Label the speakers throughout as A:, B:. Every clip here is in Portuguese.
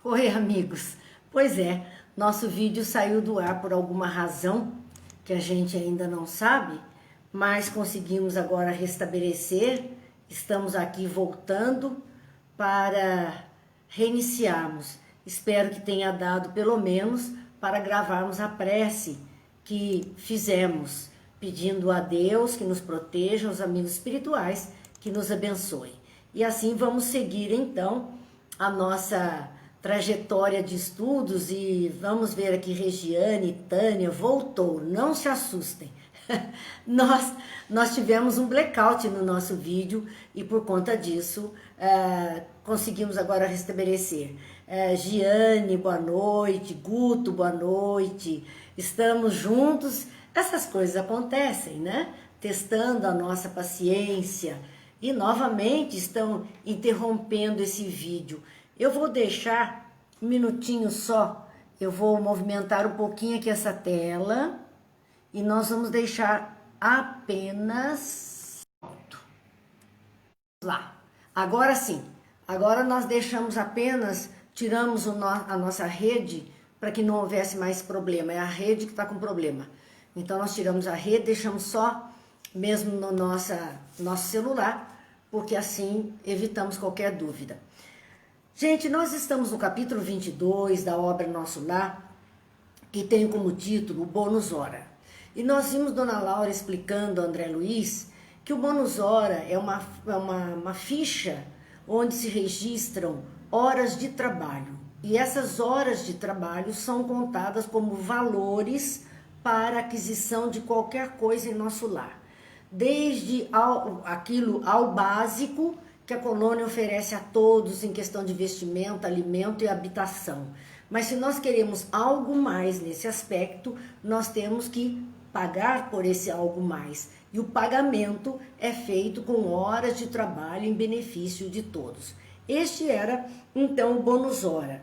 A: Oi, amigos. Pois é, nosso vídeo saiu do ar por alguma razão que a gente ainda não sabe, mas conseguimos agora restabelecer. Estamos aqui voltando para reiniciarmos. Espero que tenha dado pelo menos para gravarmos a prece que fizemos, pedindo a Deus que nos proteja, os amigos espirituais que nos abençoem. E assim vamos seguir então a nossa trajetória de estudos e vamos ver aqui, Regiane, Tânia, voltou, não se assustem. Nós tivemos um blackout no nosso vídeo e por conta disso conseguimos agora restabelecer. Giane, boa noite, Guto, boa noite, estamos juntos, essas coisas acontecem, né? Testando a nossa paciência e novamente estão interrompendo esse vídeo. Eu vou deixar um minutinho só, eu vou movimentar um pouquinho aqui essa tela e nós vamos deixar apenas... lá. Agora sim, agora nós deixamos apenas, tiramos a nossa rede para que não houvesse mais problema, é a rede que está com problema. Então nós tiramos a rede, deixamos só mesmo no nosso celular, porque assim evitamos qualquer dúvida. Gente, nós estamos no capítulo 22 da obra Nosso Lar, que tem como título o Bônus Hora. E nós vimos Dona Laura explicando a André Luiz que o Bônus Hora é uma ficha onde se registram horas de trabalho. E essas horas de trabalho são contadas como valores para aquisição de qualquer coisa em nosso lar. Desde ao básico que a colônia oferece a todos em questão de vestimenta, alimento e habitação. Mas se nós queremos algo mais nesse aspecto, nós temos que pagar por esse algo mais. E o pagamento é feito com horas de trabalho em benefício de todos. Este era, então, o bônus hora.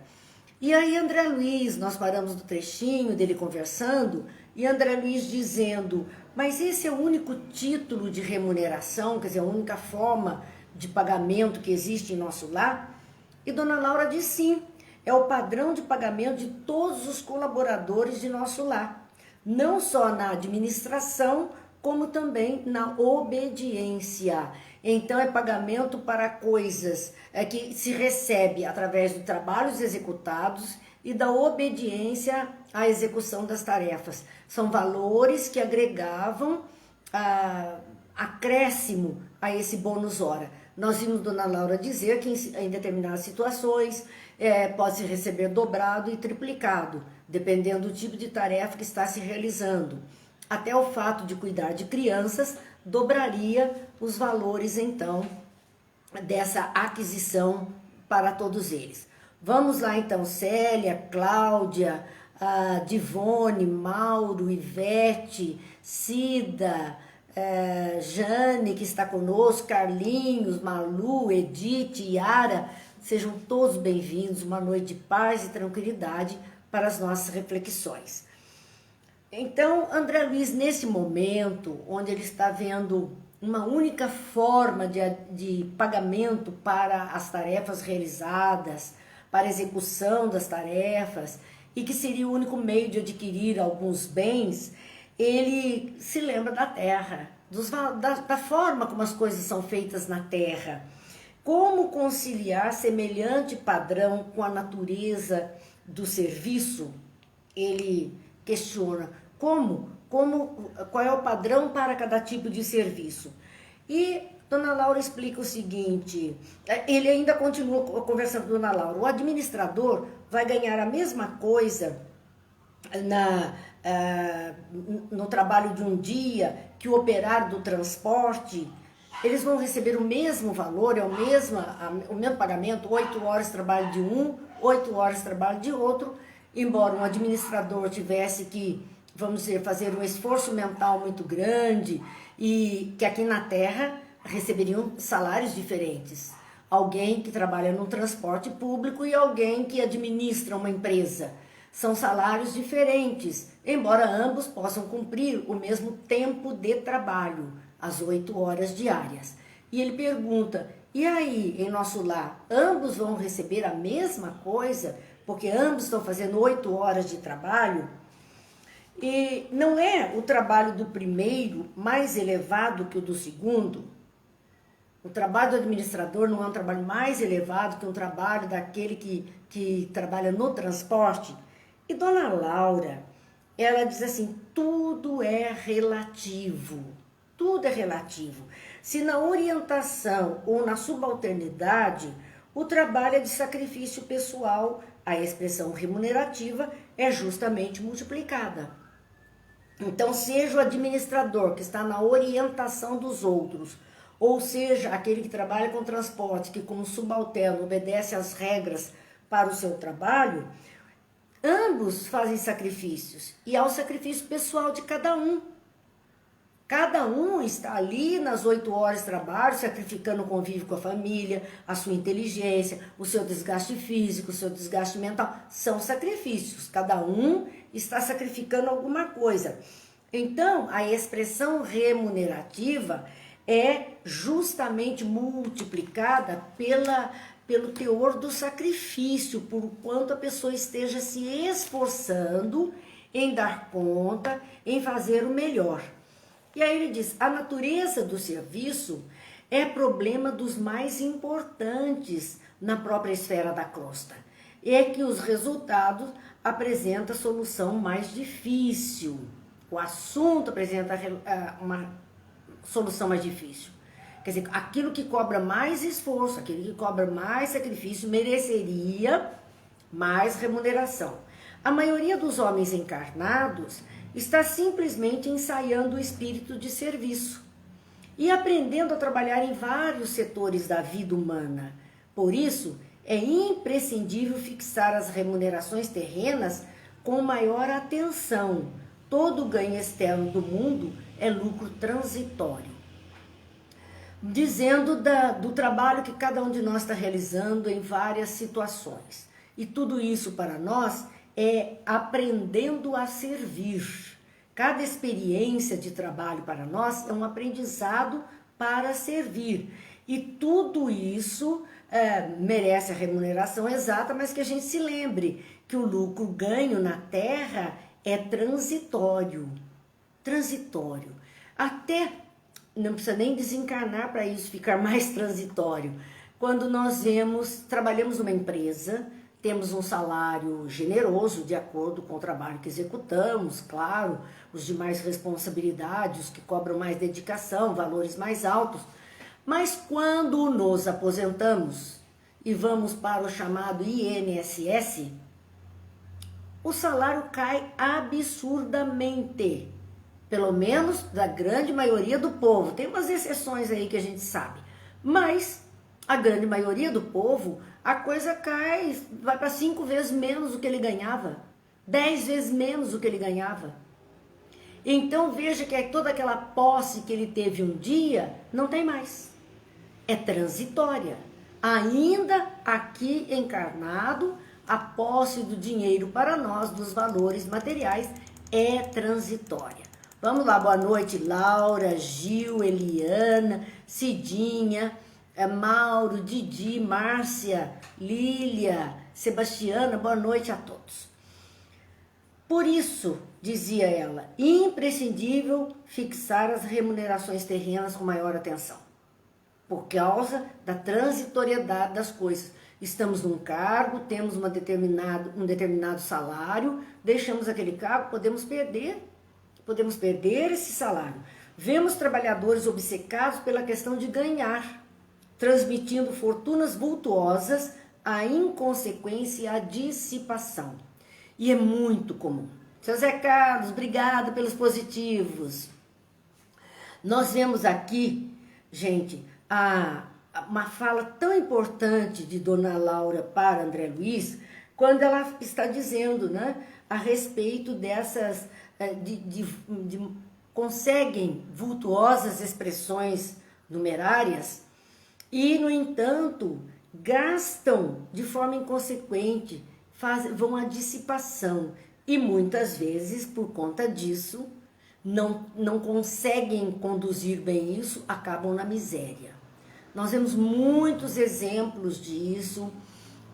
A: E aí André Luiz, nós paramos no trechinho dele conversando, e André Luiz dizendo, mas esse é o único título de remuneração, quer dizer, a única forma de pagamento que existe em nosso lar? E Dona Laura diz sim, é o padrão de pagamento de todos os colaboradores de nosso lar, não só na administração, como também na obediência. Então é pagamento para coisas que se recebe através de trabalhos executados e da obediência à execução das tarefas. São valores que agregavam acréscimo a esse bônus hora. Nós vimos Dona Laura dizer que em determinadas situações pode-se receber dobrado e triplicado, dependendo do tipo de tarefa que está se realizando. Até o fato de cuidar de crianças dobraria os valores, então, dessa aquisição para todos eles. Vamos lá, então, Célia, Cláudia, Divone, Mauro, Ivete, Cida, Jane, que está conosco, Carlinhos, Malu, Edith, Yara, sejam todos bem-vindos, uma noite de paz e tranquilidade para as nossas reflexões. Então, André Luiz, nesse momento, onde ele está vendo uma única forma de pagamento para as tarefas realizadas, para a execução das tarefas, e que seria o único meio de adquirir alguns bens, ele se lembra da terra, da forma como as coisas são feitas na terra. Como conciliar semelhante padrão com a natureza do serviço? Ele questiona qual é o padrão para cada tipo de serviço. E Dona Laura explica o seguinte, ele ainda continua conversando com Dona Laura, o administrador vai ganhar a mesma coisa no trabalho de um dia que o operário do transporte. Eles vão receber o mesmo valor, o mesmo pagamento, 8 horas de trabalho de um, 8 horas de trabalho de outro, embora um administrador tivesse que, vamos dizer, fazer um esforço mental muito grande e que aqui na Terra receberiam salários diferentes. Alguém que trabalha no transporte público e alguém que administra uma empresa. São salários diferentes, embora ambos possam cumprir o mesmo tempo de trabalho, as 8 horas diárias. E ele pergunta, E aí, em nosso lar, ambos vão receber a mesma coisa, porque ambos estão fazendo 8 horas de trabalho, e não é o trabalho do primeiro mais elevado que o do segundo. O trabalho do administrador não é um trabalho mais elevado que um trabalho daquele que trabalha no transporte. E Dona Laura, ela diz assim, tudo é relativo. Tudo é relativo. Se na orientação ou na subalternidade, o trabalho é de sacrifício pessoal, a expressão remunerativa é justamente multiplicada. Então, seja o administrador que está na orientação dos outros, ou seja, aquele que trabalha com transporte, que como subalterno obedece às regras para o seu trabalho, ambos fazem sacrifícios, e há o sacrifício pessoal de cada um. Cada um está ali nas 8 horas de trabalho, sacrificando o convívio com a família, a sua inteligência, o seu desgaste físico, o seu desgaste mental. São sacrifícios, cada um está sacrificando alguma coisa. Então, a expressão remunerativa é justamente multiplicada pelo teor do sacrifício, por quanto a pessoa esteja se esforçando em dar conta, em fazer o melhor. E aí ele diz, a natureza do serviço é problema dos mais importantes na própria esfera da crosta. É que os resultados apresentam a solução mais difícil. O assunto apresenta uma solução mais difícil. Quer dizer, aquilo que cobra mais esforço, aquilo que cobra mais sacrifício, mereceria mais remuneração. A maioria dos homens encarnados está simplesmente ensaiando o espírito de serviço e aprendendo a trabalhar em vários setores da vida humana. Por isso, é imprescindível fixar as remunerações terrenas com maior atenção. Todo ganho externo do mundo é lucro transitório. Dizendo do trabalho que cada um de nós está realizando em várias situações. E tudo isso para nós é aprendendo a servir. Cada experiência de trabalho para nós é um aprendizado para servir. E tudo isso merece a remuneração exata, mas que a gente se lembre que o lucro ganho na Terra é transitório. Transitório. Até não precisa nem desencarnar para isso ficar mais transitório. Quando nós trabalhamos numa empresa, temos um salário generoso de acordo com o trabalho que executamos, claro, os de mais responsabilidade, os que cobram mais dedicação, valores mais altos. Mas quando nos aposentamos e vamos para o chamado INSS, o salário cai absurdamente, pelo menos da grande maioria do povo. Tem umas exceções aí que a gente sabe, mas a grande maioria do povo, a coisa cai, vai para 5 vezes menos do que ele ganhava, 10 vezes menos do que ele ganhava. Então veja que toda aquela posse que ele teve um dia, não tem mais. É transitória. Ainda aqui encarnado, a posse do dinheiro para nós, dos valores materiais, é transitória. Vamos lá, boa noite, Laura, Gil, Eliana, Cidinha, Mauro, Didi, Márcia, Lília, Sebastiana, boa noite a todos. Por isso, dizia ela, imprescindível fixar as remunerações terrenas com maior atenção, por causa da transitoriedade das coisas. Estamos num cargo, temos um determinado salário, deixamos aquele cargo, podemos perder esse salário. Vemos trabalhadores obcecados pela questão de ganhar, transmitindo fortunas vultuosas, a inconsequência e a dissipação. E é muito comum. Seu Zé Carlos, obrigada pelos positivos. Nós vemos aqui, gente, uma fala tão importante de Dona Laura para André Luiz, quando ela está dizendo, né, a respeito dessas, conseguem vultuosas expressões numerárias e, no entanto, gastam de forma inconsequente, vão à dissipação e muitas vezes, por conta disso, não conseguem conduzir bem isso, acabam na miséria. Nós vemos muitos exemplos disso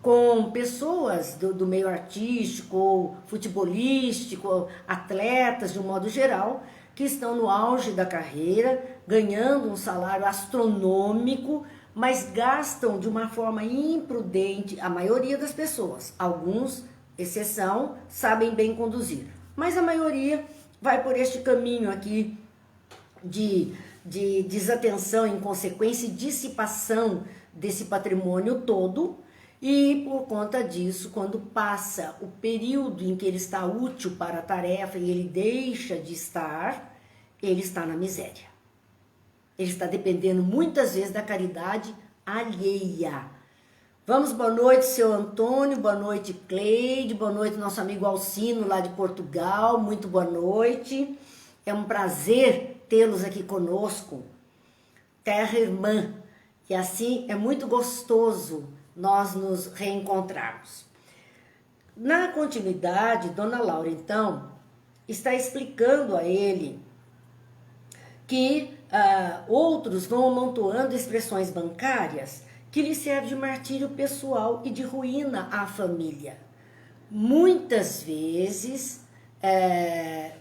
A: com pessoas do meio artístico, ou futebolístico, ou atletas de um modo geral, que estão no auge da carreira, ganhando um salário astronômico, mas gastam de uma forma imprudente a maioria das pessoas. Alguns, exceção, sabem bem conduzir, mas a maioria vai por este caminho aqui de desatenção, inconsequência e dissipação desse patrimônio todo. E por conta disso, quando passa o período em que ele está útil para a tarefa e ele deixa de estar, ele está na miséria. Ele está dependendo muitas vezes da caridade alheia. Vamos, boa noite, seu Antônio, boa noite, Cleide, boa noite, nosso amigo Alcino, lá de Portugal, muito boa noite. É um prazer tê-los aqui conosco, terra irmã, e assim é muito gostoso nós nos reencontrarmos. Na continuidade, Dona Laura, então, está explicando a ele que outros vão amontoando expressões bancárias que lhe servem de martírio pessoal e de ruína à família. Muitas vezes,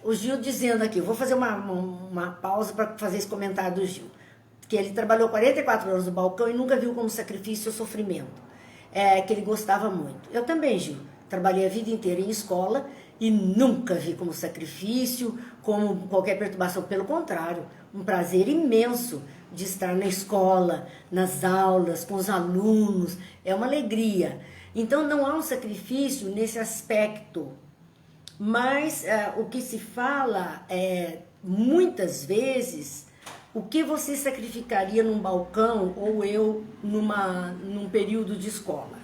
A: o Gil dizendo aqui, eu vou fazer uma pausa para fazer esse comentário do Gil, que ele trabalhou 44 anos no balcão e nunca viu como sacrifício ou sofrimento, que ele gostava muito. Eu também, Gil, trabalhei a vida inteira em escola e nunca vi como sacrifício, como qualquer perturbação, pelo contrário, um prazer imenso de estar na escola, nas aulas, com os alunos, é uma alegria. Então não há um sacrifício nesse aspecto, mas o que se fala é, muitas vezes, o que você sacrificaria num balcão ou eu num período de escola?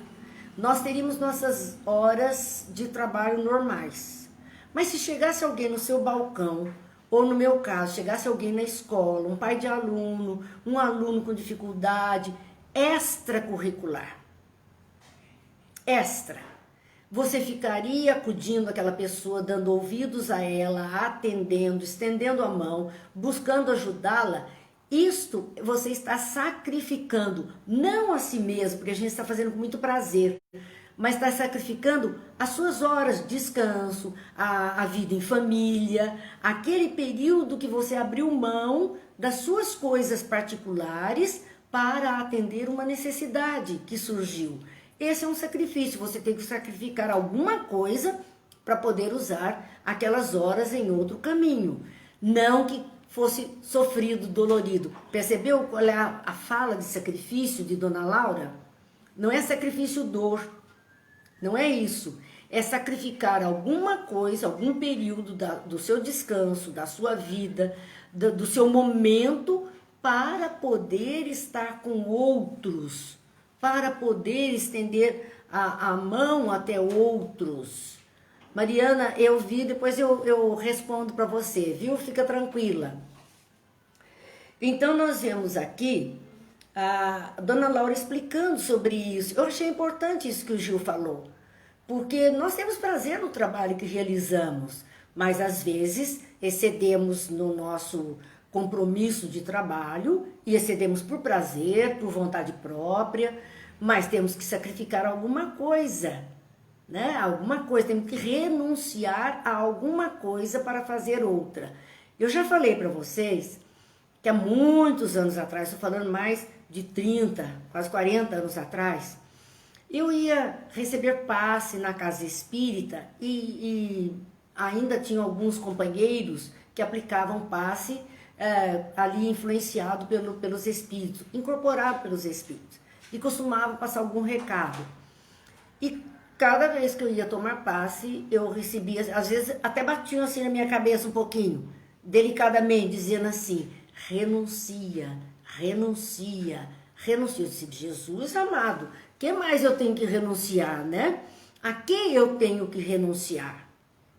A: Nós teríamos nossas horas de trabalho normais. Mas se chegasse alguém no seu balcão, ou no meu caso, chegasse alguém na escola, um pai de aluno, um aluno com dificuldade, extracurricular, você ficaria acudindo aquela pessoa, dando ouvidos a ela, atendendo, estendendo a mão, buscando ajudá-la? Isto você está sacrificando, não a si mesmo, porque a gente está fazendo com muito prazer, mas está sacrificando as suas horas de descanso, a vida em família, aquele período que você abriu mão das suas coisas particulares para atender uma necessidade que surgiu. Esse é um sacrifício, você tem que sacrificar alguma coisa para poder usar aquelas horas em outro caminho. Não que fosse sofrido, dolorido. Percebeu qual é a fala de sacrifício de Dona Laura? Não é sacrifício dor, não é isso. É sacrificar alguma coisa, algum período do seu descanso, da sua vida, do seu momento, para poder estar com outros, para poder estender a mão até outros. Mariana, eu vi, depois eu respondo para você, viu? Fica tranquila. Então, nós vemos aqui a Dona Laura explicando sobre isso. Eu achei importante isso que o Gil falou, porque nós temos prazer no trabalho que realizamos, mas às vezes excedemos no nosso compromisso de trabalho e excedemos por prazer, por vontade própria, mas temos que sacrificar alguma coisa, né? Alguma coisa, temos que renunciar a alguma coisa para fazer outra. Eu já falei para vocês que há muitos anos atrás, estou falando mais de 30, quase 40 anos atrás, eu ia receber passe na casa espírita e ainda tinha alguns companheiros que aplicavam passe ali influenciado pelos espíritos, incorporado pelos espíritos, e costumava passar algum recado. E cada vez que eu ia tomar passe, eu recebia, às vezes até batiam assim na minha cabeça um pouquinho, delicadamente, dizendo assim: renuncia, renuncia, renuncia. Eu disse: Jesus amado, o que mais eu tenho que renunciar, né? A quem eu tenho que renunciar?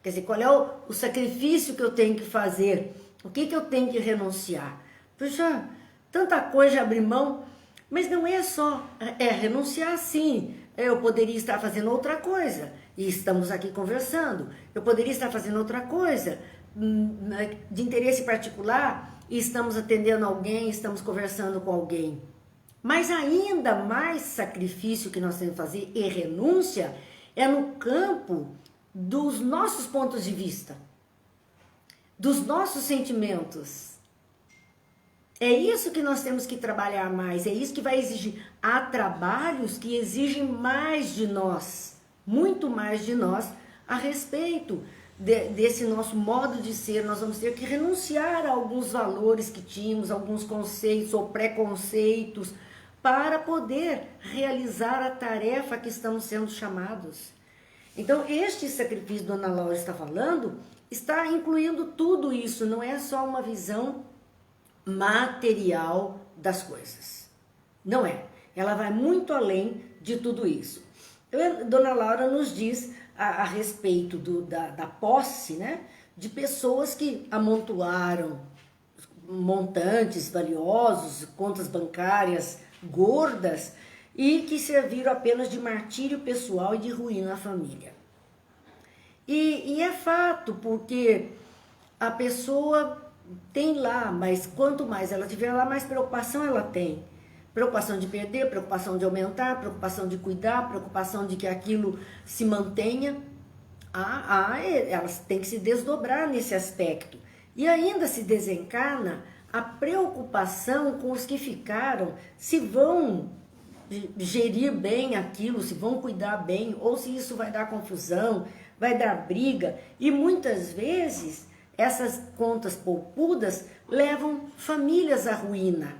A: Quer dizer, qual é o sacrifício que eu tenho que fazer? O que eu tenho que renunciar? Puxa, tanta coisa abrir mão, mas não é só renunciar, sim. Eu poderia estar fazendo outra coisa, e estamos aqui conversando. Eu poderia estar fazendo outra coisa, de interesse particular, e estamos atendendo alguém, estamos conversando com alguém. Mas ainda mais sacrifício que nós temos que fazer e renúncia é no campo dos nossos pontos de vista, dos nossos sentimentos. É isso que nós temos que trabalhar mais, é isso que vai exigir. Há trabalhos que exigem mais de nós, muito mais de nós, a respeito desse nosso modo de ser. Nós vamos ter que renunciar a alguns valores que tínhamos, alguns conceitos ou preconceitos, para poder realizar a tarefa que estamos sendo chamados. Então, este sacrifício que Dona Laura está falando, está incluindo tudo isso, não é só uma visão material das coisas. Não é. Ela vai muito além de tudo isso. Dona Laura nos diz a respeito da posse, né, de pessoas que amontoaram montantes valiosos, contas bancárias gordas, e que serviram apenas de martírio pessoal e de ruína à família. E é fato, porque a pessoa tem lá, mas quanto mais ela tiver lá, mais preocupação ela tem. Preocupação de perder, preocupação de aumentar, preocupação de cuidar, preocupação de que aquilo se mantenha. Elas têm que se desdobrar nesse aspecto. E ainda se desencarna a preocupação com os que ficaram, se vão gerir bem aquilo, se vão cuidar bem, ou se isso vai dar confusão, vai dar briga. E muitas vezes essas contas poupudas levam famílias à ruína.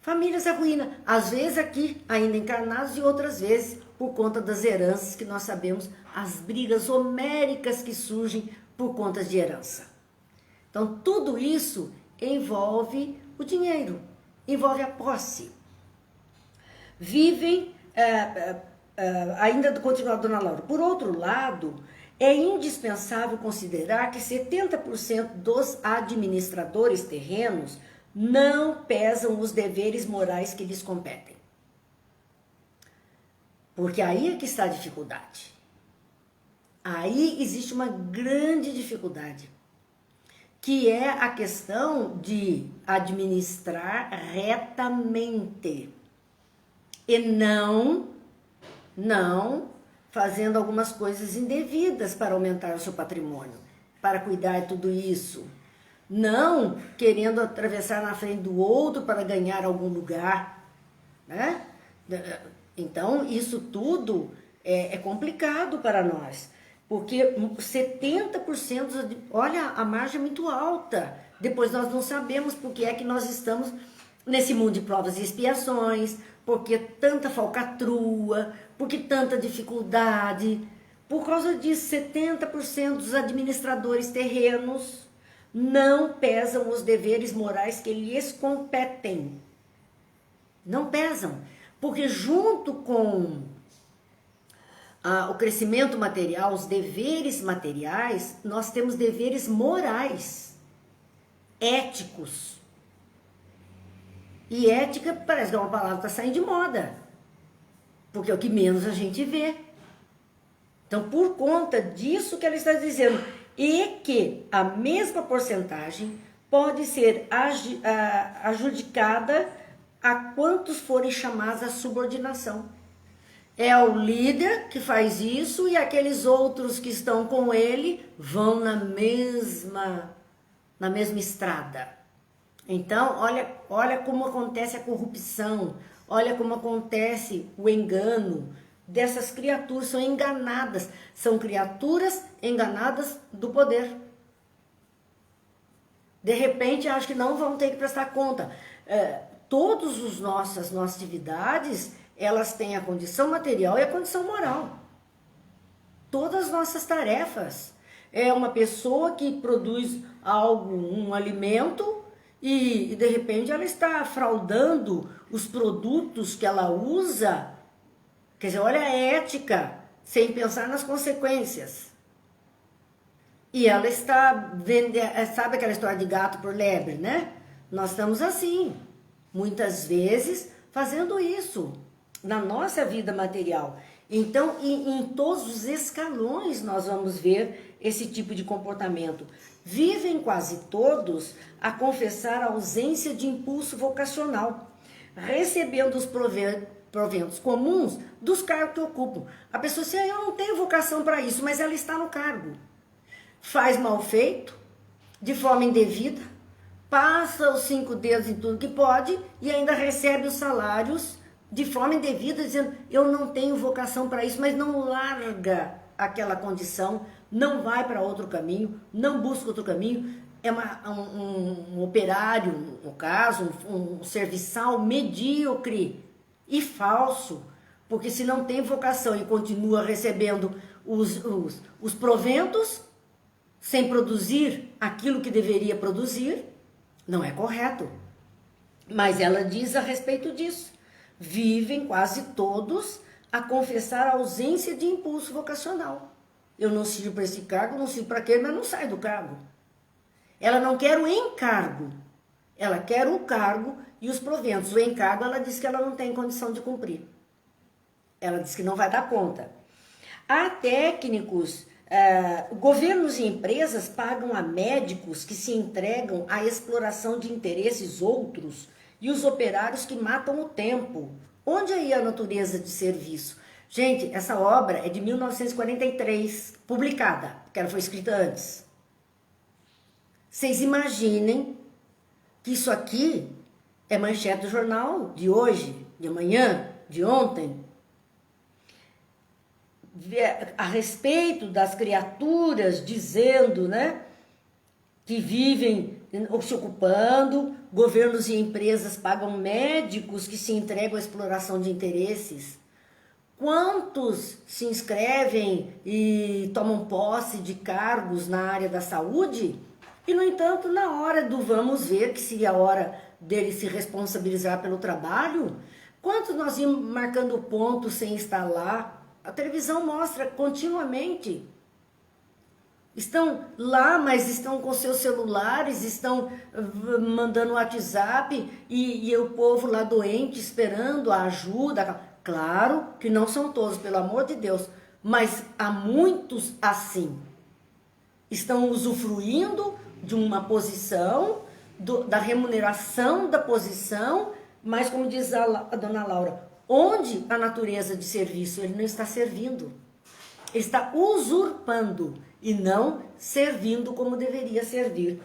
A: Famílias à ruína, às vezes aqui ainda encarnados e outras vezes por conta das heranças que nós sabemos, as brigas homéricas que surgem por conta de herança. Então tudo isso envolve o dinheiro, envolve a posse. Vivem, ainda continua a Dona Laura, por outro lado, é indispensável considerar que 70% dos administradores terrenos não pesam os deveres morais que lhes competem. Porque aí é que está a dificuldade. Aí existe uma grande dificuldade, que é a questão de administrar retamente e não fazendo algumas coisas indevidas para aumentar o seu patrimônio, para cuidar de tudo isso. Não querendo atravessar na frente do outro para ganhar algum lugar, né? Então, isso tudo é complicado para nós, porque 70%, olha, a margem é muito alta. Depois nós não sabemos por que é que nós estamos nesse mundo de provas e expiações, porque tanta falcatrua, porque tanta dificuldade. Por causa disso, 70% dos administradores terrenos não pesam os deveres morais que lhes competem. Não pesam, porque junto com o crescimento material, os deveres materiais, nós temos deveres morais, éticos. E ética parece que é uma palavra que está saindo de moda, porque é o que menos a gente vê. Então, por conta disso que ela está dizendo, e que a mesma porcentagem pode ser adjudicada a quantos forem chamados à subordinação. É o líder que faz isso e aqueles outros que estão com ele vão na mesma estrada. Então, olha como acontece a corrupção, olha como acontece o engano dessas criaturas, são enganadas, são criaturas enganadas do poder. De repente, acho que não vão ter que prestar conta. Todas as nossas atividades, elas têm a condição material e a condição moral. Todas as nossas tarefas. É uma pessoa que produz algo, um alimento, e de repente ela está fraudando os produtos que ela usa. Quer dizer, olha a ética, sem pensar nas consequências. E ela está vendendo, sabe aquela história de gato por lebre, né? Nós estamos assim, muitas vezes, fazendo isso na nossa vida material. Então, em todos os escalões nós vamos ver esse tipo de comportamento. Vivem quase todos a confessar a ausência de impulso vocacional, recebendo os proventos comuns dos cargos que ocupam. A pessoa diz, eu não tenho vocação para isso, mas ela está no cargo. Faz mal feito, de forma indevida, passa os 5 dedos em tudo que pode e ainda recebe os salários de forma indevida, dizendo, eu não tenho vocação para isso, mas não larga aquela condição, não vai para outro caminho, não busca outro caminho. É um operário, no caso, um serviçal medíocre e falso, porque se não tem vocação e continua recebendo os proventos, sem produzir aquilo que deveria produzir, não é correto. Mas ela diz a respeito disso. Vivem quase todos a confessar a ausência de impulso vocacional. Eu não sirvo para esse cargo, não sirvo para aquele, mas não sai do cargo. Ela não quer o encargo, ela quer o cargo e os proventos. O encargo, ela diz que ela não tem condição de cumprir. Ela diz que não vai dar conta. Há técnicos, governos e empresas pagam a médicos que se entregam à exploração de interesses outros e os operários que matam o tempo. Onde aí a natureza de serviço? Gente, essa obra é de 1943, publicada, porque ela foi escrita antes. Vocês imaginem que isso aqui é manchete do jornal de hoje, de amanhã, de ontem, a respeito das criaturas dizendo, né, que vivem se ocupando, governos e empresas pagam médicos que se entregam à exploração de interesses. Quantos se inscrevem e tomam posse de cargos na área da saúde? E, no entanto, na hora do vamos ver, que seria a hora dele se responsabilizar pelo trabalho, quantos nós íamos marcando ponto sem estar lá? A televisão mostra continuamente. Estão lá, mas estão com seus celulares, estão mandando WhatsApp e o povo lá doente esperando a ajuda. Claro que não são todos, pelo amor de Deus, mas há muitos assim. Estão usufruindo de uma posição, da remuneração da posição, mas como diz a dona Laura, onde a natureza de serviço? Ele não está servindo, ele está usurpando e não servindo como deveria servir.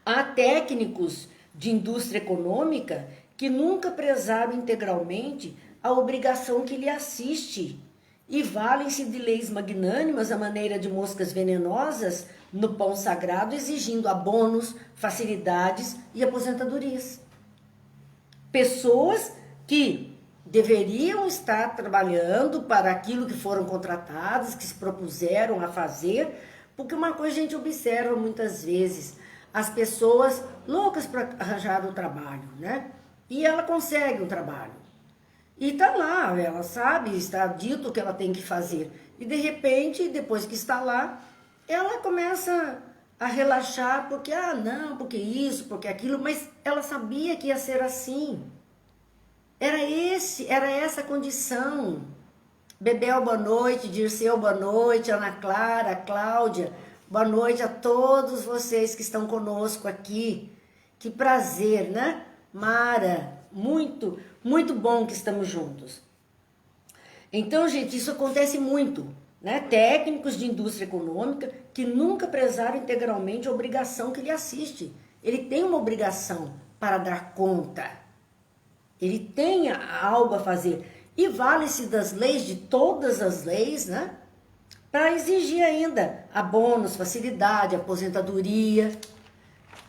A: Há técnicos de indústria econômica que nunca prezaram integralmente a obrigação que lhe assiste e valem-se de leis magnânimas à maneira de moscas venenosas no pão sagrado, exigindo abonos, facilidades e aposentadorias. Pessoas que deveriam estar trabalhando para aquilo que foram contratadas, que se propuseram a fazer, porque uma coisa a gente observa muitas vezes, as pessoas loucas para arranjar um trabalho, né? E ela consegue um trabalho. E tá lá, ela sabe, está dito o que ela tem que fazer. E de repente, depois que está lá, ela começa a relaxar, porque, não, porque isso, porque aquilo, mas ela sabia que ia ser assim. Era essa a condição. Bebel, boa noite, Dirceu, boa noite, Ana Clara, Cláudia, boa noite a todos vocês que estão conosco aqui. Que prazer, né? Mara, muito, muito bom que estamos juntos. Então, gente, isso acontece muito, né? Técnicos de indústria econômica que nunca prezaram integralmente a obrigação que lhe assiste. Ele tem uma obrigação para dar conta. Ele tem algo a fazer. E vale-se das leis, de todas as leis, né? Para exigir ainda abonos, facilidade, aposentadoria.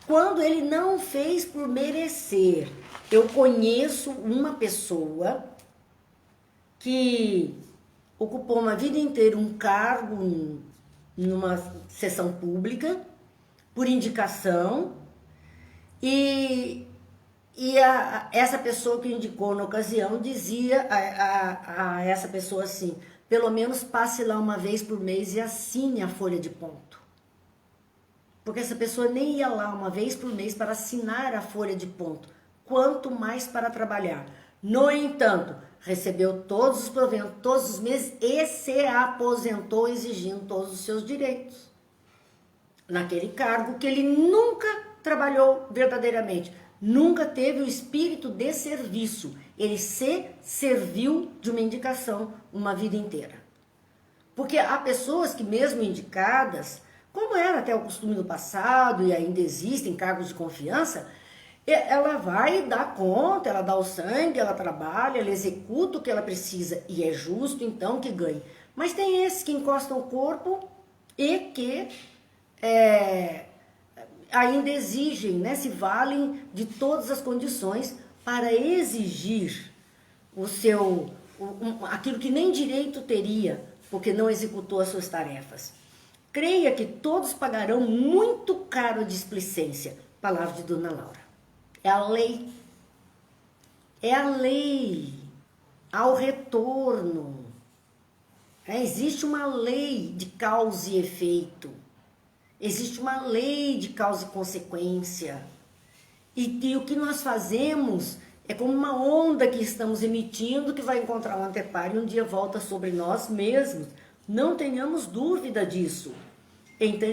A: Quando ele não fez por merecer. Eu conheço uma pessoa que ocupou uma vida inteira um cargo numa sessão pública, por indicação, e essa pessoa que indicou na ocasião dizia a essa pessoa assim, pelo menos passe lá uma vez por mês e assine a folha de ponto. Porque essa pessoa nem ia lá uma vez por mês para assinar a folha de ponto, quanto mais para trabalhar. No entanto, recebeu todos os proventos, todos os meses e se aposentou exigindo todos os seus direitos. Naquele cargo que ele nunca trabalhou verdadeiramente. nunca teve o espírito de serviço. Ele se serviu de uma indicação uma vida inteira. Porque há pessoas que mesmo indicadas, como era até o costume do passado e ainda existem cargos de confiança, ela vai dar conta, ela dá o sangue, ela trabalha, ela executa o que ela precisa e é justo então que ganhe. Mas tem esses que encostam o corpo e que ainda exigem, né, se valem de todas as condições para exigir aquilo que nem direito teria, porque não executou as suas tarefas. Creia que todos pagarão muito caro a displicência. Palavra de Dona Laura. É a lei. É a lei. Ao retorno. Existe uma lei de causa e efeito. Existe uma lei de causa e consequência. E o que nós fazemos é como uma onda que estamos emitindo que vai encontrar um anteparo e um dia volta sobre nós mesmos. Não tenhamos dúvida disso. Então,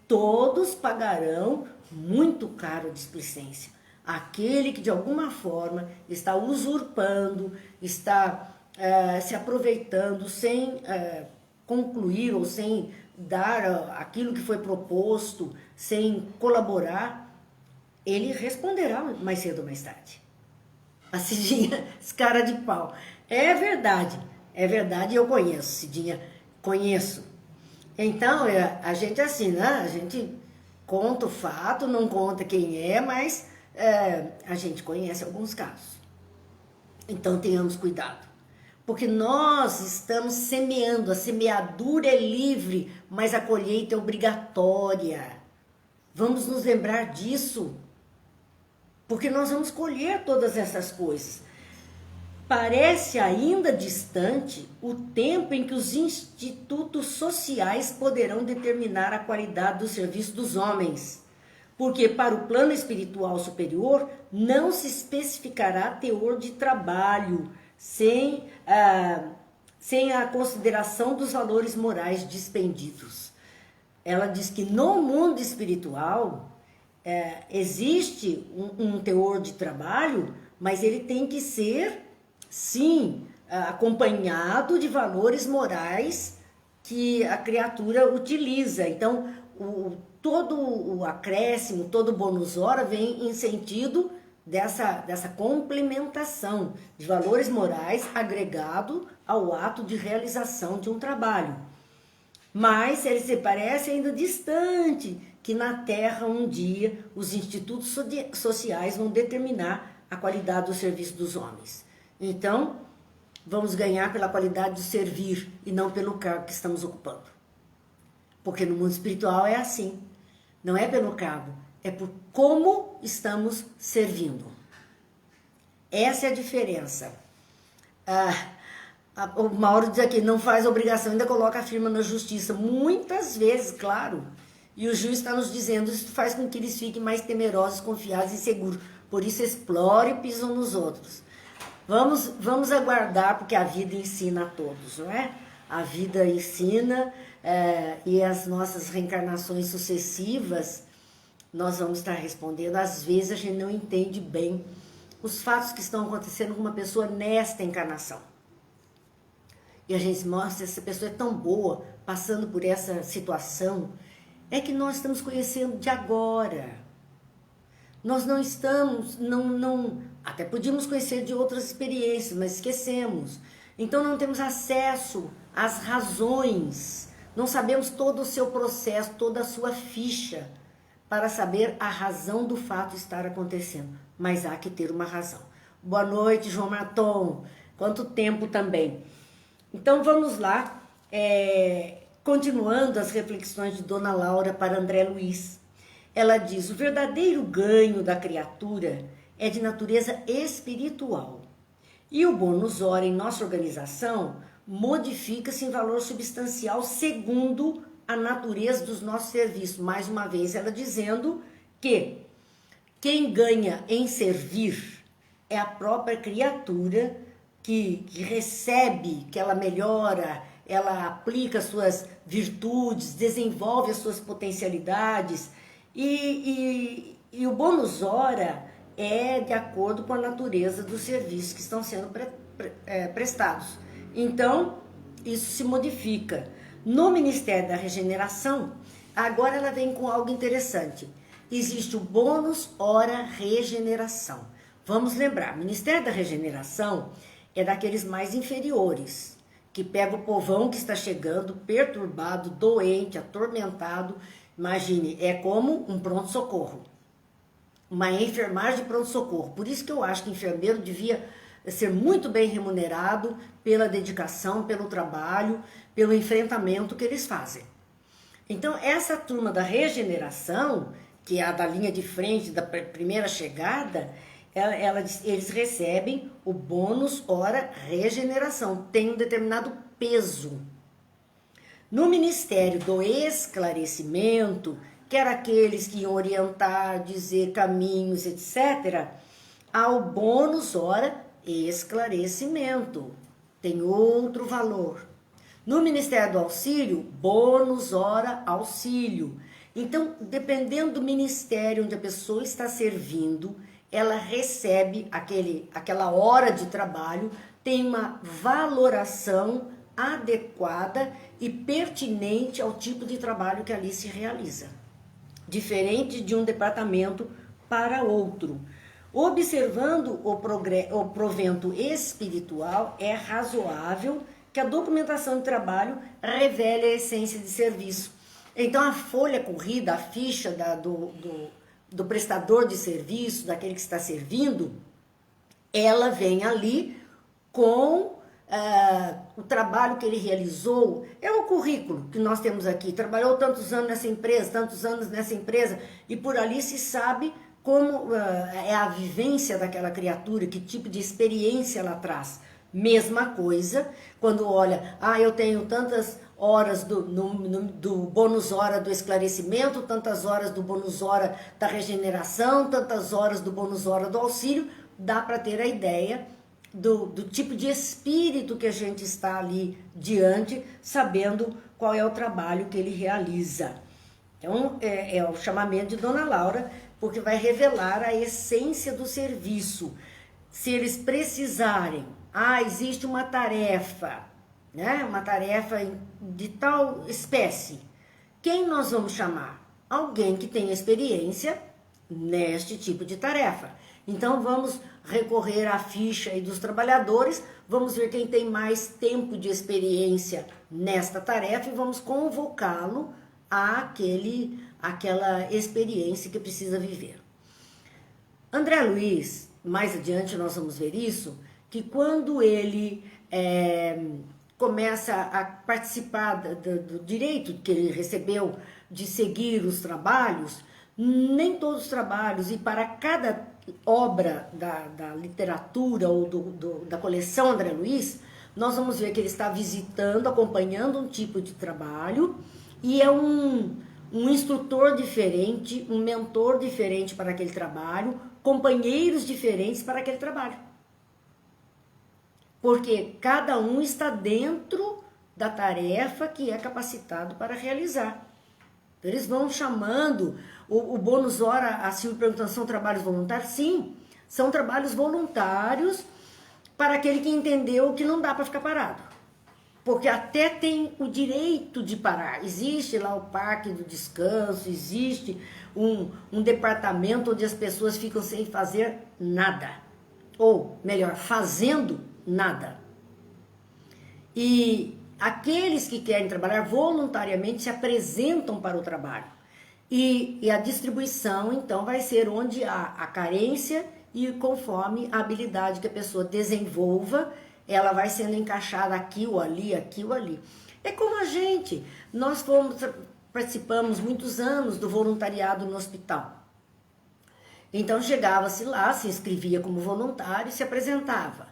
A: todos pagarão muito caro a displicência. Aquele que de alguma forma está usurpando, está se aproveitando sem concluir ou sem dar aquilo que foi proposto, sem colaborar, ele responderá mais cedo ou mais tarde. A Cidinha, esse cara de pau. É verdade, eu conheço, Cidinha, conheço. Então, a gente assim, né? A gente conta o fato, não conta quem é, mas a gente conhece alguns casos. Então, tenhamos cuidado. Porque nós estamos semeando, a semeadura é livre, mas a colheita é obrigatória. Vamos nos lembrar disso. Porque nós vamos colher todas essas coisas. Parece ainda distante o tempo em que os institutos sociais poderão determinar a qualidade do serviço dos homens, porque para o plano espiritual superior não se especificará teor de trabalho sem a consideração dos valores morais dispendidos. Ela diz que no mundo espiritual existe um teor de trabalho, mas ele tem que ser, sim, acompanhado de valores morais que a criatura utiliza. Então, todo o acréscimo, todo o bônus hora vem em sentido dessa complementação de valores morais agregado ao ato de realização de um trabalho. Mas ele se parece ainda distante que na Terra um dia os institutos sociais vão determinar a qualidade do serviço dos homens. Então, vamos ganhar pela qualidade do servir e não pelo cargo que estamos ocupando. Porque no mundo espiritual é assim. Não é pelo cargo, é por como estamos servindo. Essa é a diferença. O Mauro diz aqui, não faz obrigação, ainda coloca a firma na justiça. Muitas vezes, claro. E o juiz está nos dizendo, isso faz com que eles fiquem mais temerosos, confiados e seguros. Por isso exploram e pisam nos outros. Vamos aguardar, porque a vida ensina a todos, não é? A vida ensina e as nossas reencarnações sucessivas, nós vamos estar respondendo. Às vezes a gente não entende bem os fatos que estão acontecendo com uma pessoa nesta encarnação. E a gente mostra, essa pessoa é tão boa, passando por essa situação, é que nós estamos conhecendo de agora. Nós não estamos, até podíamos conhecer de outras experiências, mas esquecemos. Então não temos acesso às razões, não sabemos todo o seu processo, toda a sua ficha, para saber a razão do fato estar acontecendo. Mas há que ter uma razão. Boa noite, João Marton. Quanto tempo também. Então vamos lá, continuando as reflexões de Dona Laura para André Luiz. Ela diz, o verdadeiro ganho da criatura é de natureza espiritual. E o bônus hora em nossa organização modifica-se em valor substancial segundo a natureza dos nossos serviços. Mais uma vez ela dizendo que quem ganha em servir é a própria criatura que recebe, que ela melhora, ela aplica suas virtudes, desenvolve as suas potencialidades. E o bônus hora é de acordo com a natureza dos serviços que estão sendo prestados. Então, isso se modifica. No Ministério da Regeneração, agora ela vem com algo interessante. Existe o bônus hora regeneração. Vamos lembrar, o Ministério da Regeneração é daqueles mais inferiores, que pega o povão que está chegando, perturbado, doente, atormentado. Imagine, é como um pronto-socorro, uma enfermagem de pronto-socorro. Por isso que eu acho que enfermeiro devia ser muito bem remunerado pela dedicação, pelo trabalho, pelo enfrentamento que eles fazem. Então, essa turma da regeneração, que é a da linha de frente, da primeira chegada, eles recebem o bônus hora regeneração, tem um determinado peso. No Ministério do Esclarecimento, que era aqueles que iam orientar, dizer caminhos, etc., há o bônus hora esclarecimento, tem outro valor. No Ministério do Auxílio, bônus hora auxílio. Então, dependendo do ministério onde a pessoa está servindo, ela recebe aquela hora de trabalho, tem uma valoração adequada e pertinente ao tipo de trabalho que ali se realiza, diferente de um departamento para outro. Observando o provento espiritual, é razoável que a documentação de trabalho revele a essência de serviço. Então, a folha corrida, a ficha do prestador de serviço, daquele que está servindo, ela vem ali com o trabalho que ele realizou. É o currículo que nós temos aqui. Trabalhou tantos anos nessa empresa, tantos anos nessa empresa, e por ali se sabe como é a vivência daquela criatura, que tipo de experiência ela traz. Mesma coisa, quando olha, eu tenho tantas horas do bônus hora do esclarecimento, tantas horas do bônus hora da regeneração, tantas horas do bônus hora do auxílio, dá para ter a ideia do tipo de espírito que a gente está ali diante, sabendo qual é o trabalho que ele realiza. Então, é o chamamento de Dona Laura, porque vai revelar a essência do serviço. Se eles precisarem, existe uma tarefa, né? Uma tarefa de tal espécie. Quem nós vamos chamar? Alguém que tenha experiência neste tipo de tarefa. Então, vamos recorrer à ficha aí dos trabalhadores, vamos ver quem tem mais tempo de experiência nesta tarefa e vamos convocá-lo àquela experiência que precisa viver. André Luiz, mais adiante nós vamos ver isso, que quando ele começa a participar do direito que ele recebeu de seguir os trabalhos, nem todos os trabalhos, e para cada obra da literatura ou da coleção André Luiz, nós vamos ver que ele está visitando, acompanhando um tipo de trabalho, e é um instrutor diferente, um mentor diferente para aquele trabalho, companheiros diferentes para aquele trabalho. Porque cada um está dentro da tarefa que é capacitado para realizar. Eles vão chamando o bônus hora, a Silvia perguntando, são trabalhos voluntários? Sim, são trabalhos voluntários para aquele que entendeu que não dá para ficar parado. Porque até tem o direito de parar. Existe lá o parque do descanso, existe um departamento onde as pessoas ficam sem fazer nada. Ou, melhor, fazendo nada. E aqueles que querem trabalhar voluntariamente se apresentam para o trabalho. E a distribuição, então, vai ser onde há a carência e conforme a habilidade que a pessoa desenvolva, ela vai sendo encaixada aqui ou ali, aqui ou ali. É como a gente, nós participamos muitos anos do voluntariado no hospital. Então chegava-se lá, se inscrevia como voluntário e se apresentava.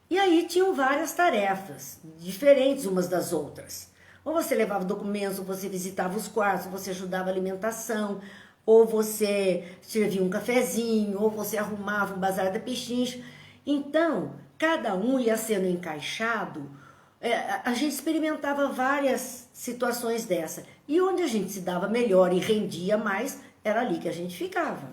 A: E aí tinham várias tarefas, diferentes umas das outras. Ou você levava documentos, ou você visitava os quartos, ou você ajudava a alimentação, ou você servia um cafezinho, ou você arrumava um bazar da pechincha. Então, cada um ia sendo encaixado, a gente experimentava várias situações dessa. E onde a gente se dava melhor e rendia mais, era ali que a gente ficava.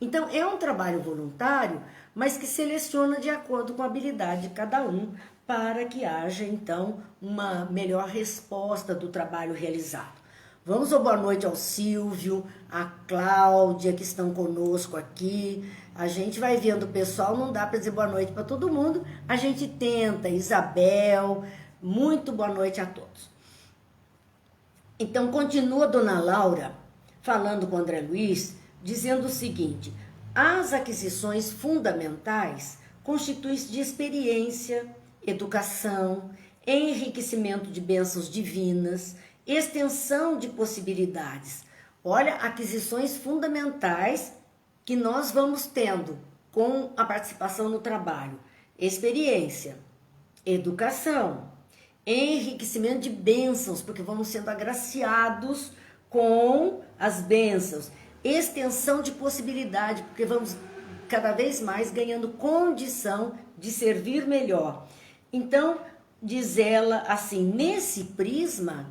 A: Então, é um trabalho voluntário, mas que seleciona de acordo com a habilidade de cada um, para que haja, então, uma melhor resposta do trabalho realizado. Vamos dar boa noite ao Silvio, à Cláudia, que estão conosco aqui. A gente vai vendo o pessoal, não dá para dizer boa noite para todo mundo. A gente tenta, Isabel, muito boa noite a todos. Então, continua a dona Laura falando com o André Luiz, dizendo o seguinte: as aquisições fundamentais constituem-se de experiência, educação, enriquecimento de bênçãos divinas, extensão de possibilidades. Olha, aquisições fundamentais que nós vamos tendo com a participação no trabalho: experiência, educação, enriquecimento de bênçãos, porque vamos sendo agraciados com as bênçãos, extensão de possibilidade, porque vamos cada vez mais ganhando condição de servir melhor. Então, diz ela assim, nesse prisma,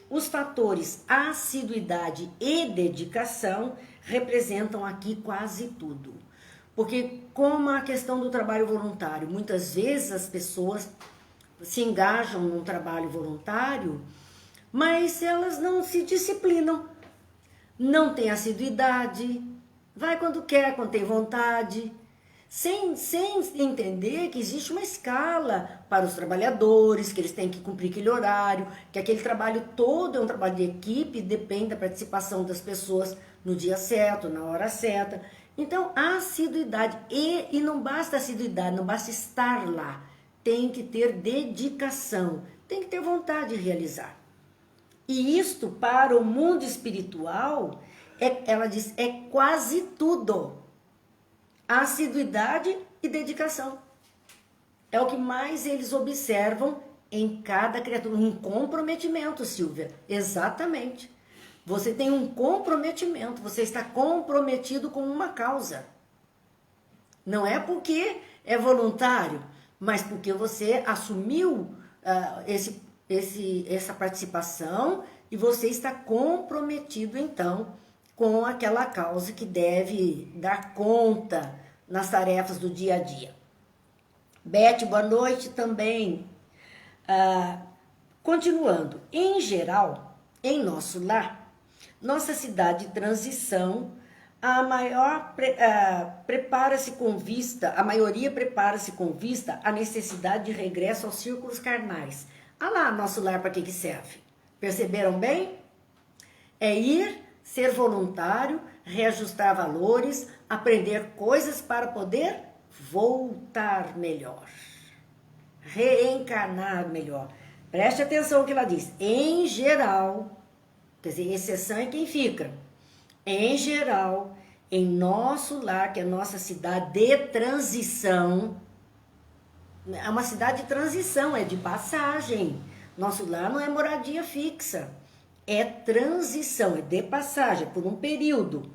A: os fatores assiduidade e dedicação representam aqui quase tudo. Porque como a questão do trabalho voluntário, muitas vezes as pessoas se engajam num trabalho voluntário, mas elas não se disciplinam, não têm assiduidade, vai quando quer, quando tem vontade, sem entender que existe uma escala para os trabalhadores, que eles têm que cumprir aquele horário, que aquele trabalho todo é um trabalho de equipe, depende da participação das pessoas no dia certo, na hora certa. Então, a assiduidade, e não basta assiduidade, não basta estar lá, tem que ter dedicação, tem que ter vontade de realizar. E isto para o mundo espiritual, ela diz, é quase tudo. Assiduidade e dedicação. É o que mais eles observam em cada criatura. Um comprometimento, Silvia. Exatamente. Você tem um comprometimento. Você está comprometido com uma causa. Não é porque é voluntário, mas porque você assumiu essa participação e você está comprometido, então, com aquela causa que deve dar conta nas tarefas do dia a dia. Beth, boa noite também. Continuando, em geral, em nosso lar, nossa cidade de transição, a maioria prepara-se com vista à necessidade de regresso aos círculos carnais. Ah lá, nosso lar para que serve? Perceberam bem? É ir, ser voluntário, reajustar valores, aprender coisas para poder voltar melhor, reencarnar melhor. Preste atenção no que ela diz. Em geral, quer dizer, exceção é quem fica. Em geral, em nosso lar, que é nossa cidade de transição, é uma cidade de transição, é de passagem. Nosso lar não é moradia fixa, é transição, é de passagem, por um período.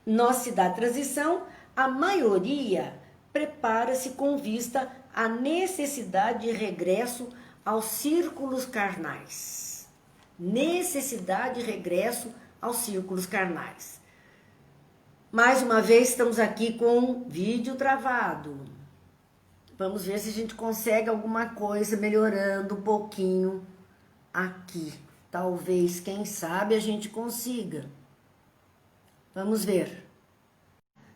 A: Nossa cidade de transição, a maioria prepara-se com vista à necessidade de regresso aos círculos carnais. Necessidade de regresso aos círculos carnais. Mais uma vez, estamos aqui com vídeo travado. Vamos ver se a gente consegue alguma coisa melhorando um pouquinho aqui. Talvez, quem sabe, a gente consiga. Vamos ver.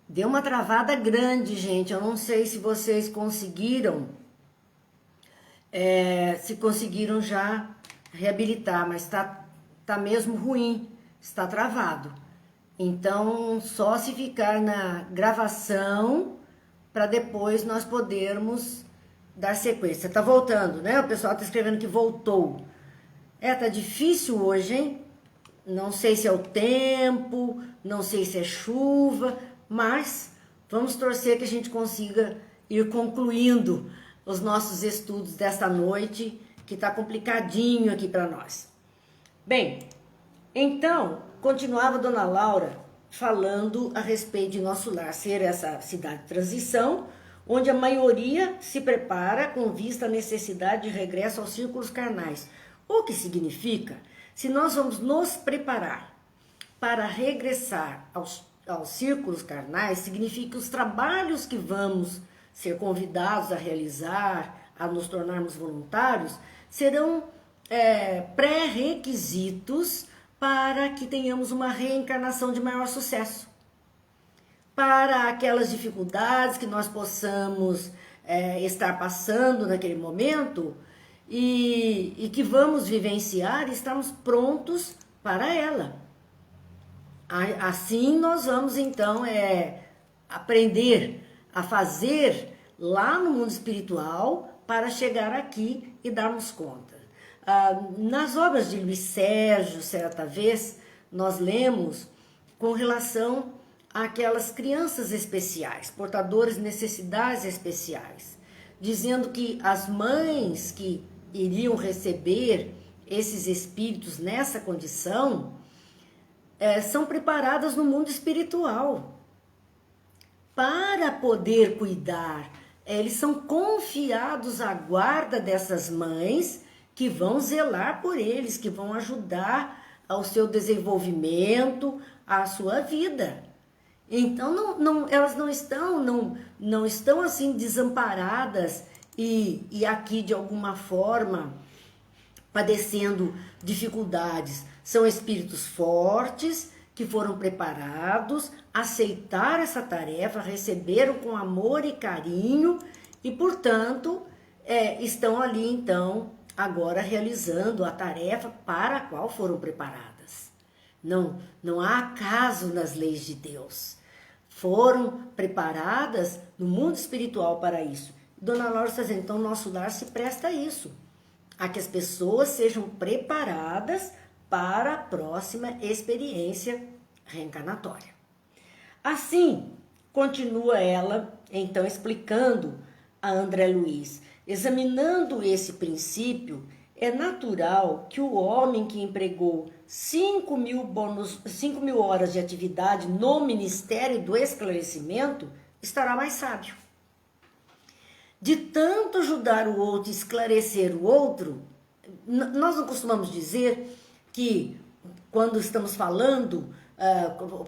A: Deu uma travada grande, gente. Eu não sei se vocês conseguiram, se conseguiram já reabilitar, mas tá mesmo ruim, está travado. Então, só se ficar na gravação para depois nós podermos dar sequência. Tá voltando, né? O pessoal tá escrevendo que voltou. Tá difícil hoje, hein? Não sei se é o tempo, não sei se é chuva, mas vamos torcer que a gente consiga ir concluindo os nossos estudos desta noite, que tá complicadinho aqui para nós. Bem, então, continuava a dona Laura falando a respeito de nosso lar ser essa cidade de transição, onde a maioria se prepara com vista à necessidade de regresso aos círculos carnais. O que significa, se nós vamos nos preparar para regressar aos círculos carnais, significa que os trabalhos que vamos ser convidados a realizar, a nos tornarmos voluntários, serão pré-requisitos para que tenhamos uma reencarnação de maior sucesso. Para aquelas dificuldades que nós possamos estar passando naquele momento e que vamos vivenciar e estamos prontos para ela. Assim nós vamos então aprender a fazer lá no mundo espiritual para chegar aqui e darmos conta. Nas obras de Luiz Sérgio, certa vez, nós lemos com relação àquelas crianças especiais, portadores de necessidades especiais, dizendo que as mães que iriam receber esses espíritos nessa condição são preparadas no mundo espiritual para poder cuidar. Eles são confiados à guarda dessas mães que vão zelar por eles, que vão ajudar ao seu desenvolvimento, à sua vida. Então elas não estão assim desamparadas e aqui de alguma forma padecendo dificuldades. São espíritos fortes que foram preparados, aceitaram essa tarefa, receberam com amor e carinho e, portanto, estão ali então agora realizando a tarefa para a qual foram preparadas. Não há acaso nas leis de Deus. Foram preparadas no mundo espiritual para isso. Dona Laura está dizendo, então nosso lar se presta a isso, a que as pessoas sejam preparadas para a próxima experiência reencarnatória. Assim, continua ela, então, explicando a André Luiz, examinando esse princípio, é natural que o homem que empregou 5.000 horas de atividade no Ministério do Esclarecimento estará mais sábio. De tanto ajudar o outro, esclarecer o outro, nós não costumamos dizer que quando estamos falando,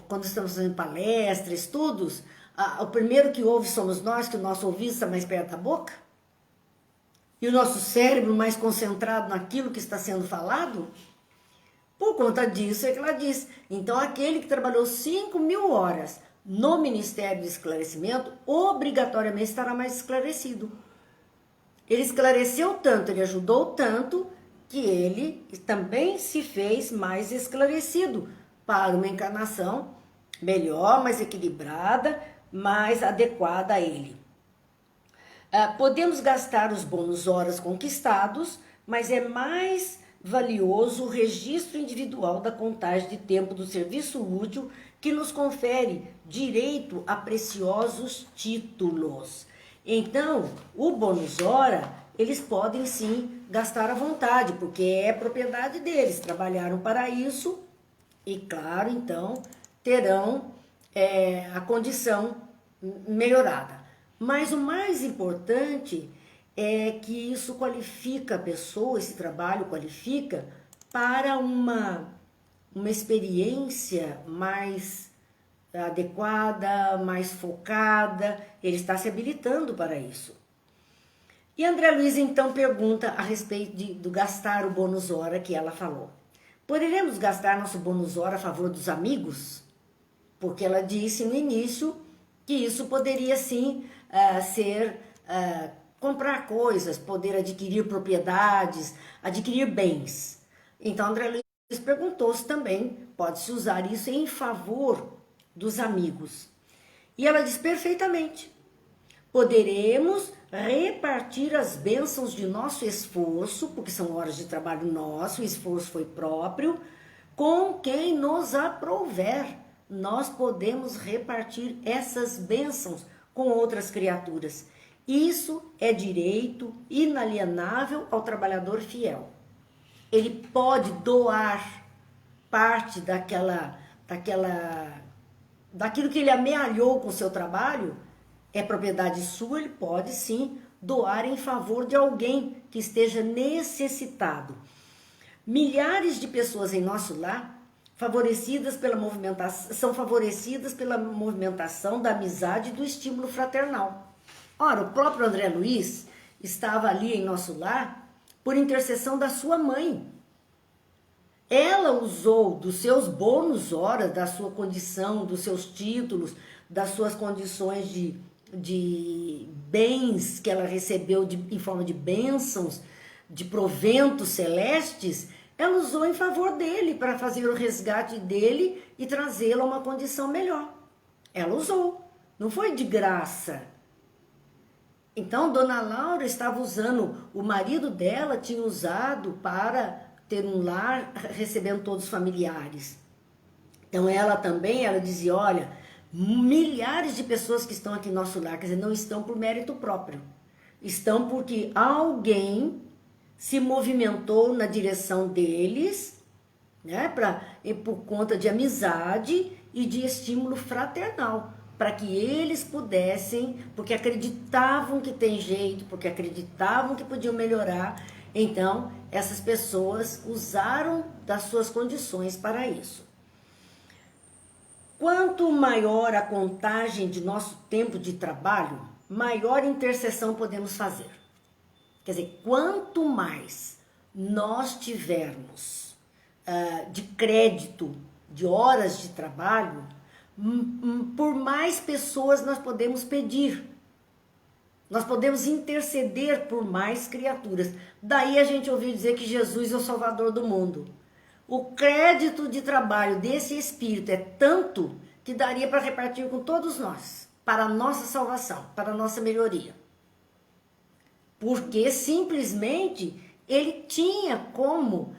A: quando estamos fazendo palestras, estudos, o primeiro que ouve somos nós, que o nosso ouvido está mais perto da boca? E o nosso cérebro mais concentrado naquilo que está sendo falado? Por conta disso é que ela diz. Então, aquele que trabalhou 5.000 horas no Ministério do Esclarecimento, obrigatoriamente estará mais esclarecido. Ele esclareceu tanto, ele ajudou tanto, que ele também se fez mais esclarecido para uma encarnação melhor, mais equilibrada, mais adequada a ele. Podemos gastar os bônus horas conquistados, mas é mais valioso o registro individual da contagem de tempo do serviço útil que nos confere direito a preciosos títulos. Então, o bônus hora, eles podem sim gastar à vontade, porque é propriedade deles, trabalharam para isso e, claro, então, terão a condição melhorada. Mas o mais importante é que isso qualifica a pessoa, esse trabalho qualifica para uma experiência mais adequada, mais focada, ele está se habilitando para isso. E André Luiz então pergunta a respeito do gastar o bônus hora que ela falou. Poderemos gastar nosso bônus hora a favor dos amigos? Porque ela disse no início que isso poderia sim ser comprar coisas, poder adquirir propriedades, adquirir bens. Então André Luiz perguntou se também pode-se usar isso em favor dos amigos. E ela diz perfeitamente. Poderemos repartir as bênçãos de nosso esforço, porque são horas de trabalho nosso, o esforço foi próprio, com quem nos aprouver. Nós podemos repartir essas bênçãos com outras criaturas. Isso é direito inalienável ao trabalhador fiel. Ele pode doar parte daquilo que ele amealhou com o seu trabalho, é propriedade sua, ele pode sim doar em favor de alguém que esteja necessitado. Milhares de pessoas em nosso lar favorecidas pela movimentação, são favorecidas pela movimentação da amizade e do estímulo fraternal. Ora, o próprio André Luiz estava ali em nosso lar por intercessão da sua mãe. Ela usou dos seus bônus horas, da sua condição, dos seus títulos, das suas condições de bens que ela recebeu em forma de bênçãos, de proventos celestes, ela usou em favor dele, para fazer o resgate dele e trazê-lo a uma condição melhor. Ela usou, não foi de graça. Então, Dona Laura estava usando, o marido dela tinha usado para ter um lar recebendo todos os familiares. Então, ela também, ela dizia, olha, milhares de pessoas que estão aqui no nosso lar, quer dizer, não estão por mérito próprio. Estão porque alguém se movimentou na direção deles, né, por conta de amizade e de estímulo fraternal, para que eles pudessem, porque acreditavam que tem jeito, porque acreditavam que podiam melhorar. Então, essas pessoas usaram das suas condições para isso. Quanto maior a contagem de nosso tempo de trabalho, maior intercessão podemos fazer. Quer dizer, quanto mais nós tivermos de crédito, de horas de trabalho, por mais pessoas nós podemos pedir. Nós podemos interceder por mais criaturas. Daí a gente ouviu dizer que Jesus é o Salvador do mundo. O crédito de trabalho desse Espírito é tanto que daria para repartir com todos nós, para a nossa salvação, para a nossa melhoria. Porque simplesmente ele tinha como,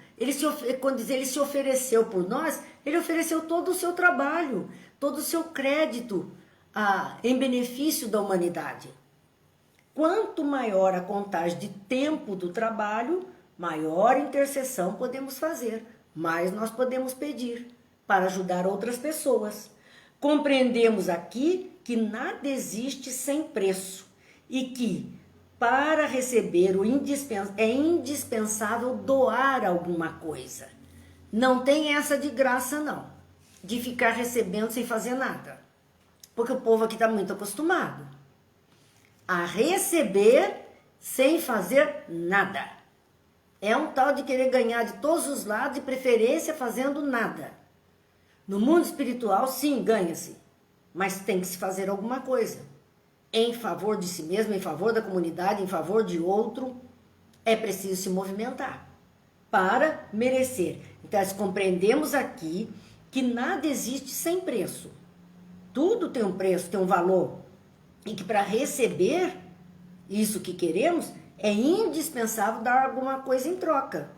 A: quando ele se ofereceu por nós, ele ofereceu todo o seu trabalho, todo o seu crédito em benefício da humanidade. Quanto maior a contagem de tempo do trabalho, maior intercessão podemos fazer, mais nós podemos pedir para ajudar outras pessoas. Compreendemos aqui que nada existe sem preço e que para receber é indispensável doar alguma coisa. Não tem essa de graça não, de ficar recebendo sem fazer nada. Porque o povo aqui está muito acostumado a receber sem fazer nada. É um tal de querer ganhar de todos os lados, de preferência fazendo nada. No mundo espiritual, sim, ganha-se, mas tem que se fazer alguma coisa. Em favor de si mesmo, em favor da comunidade, em favor de outro, é preciso se movimentar para merecer. Então, nós compreendemos aqui que nada existe sem preço. Tudo tem um preço, tem um valor. E que para receber isso que queremos, é indispensável dar alguma coisa em troca.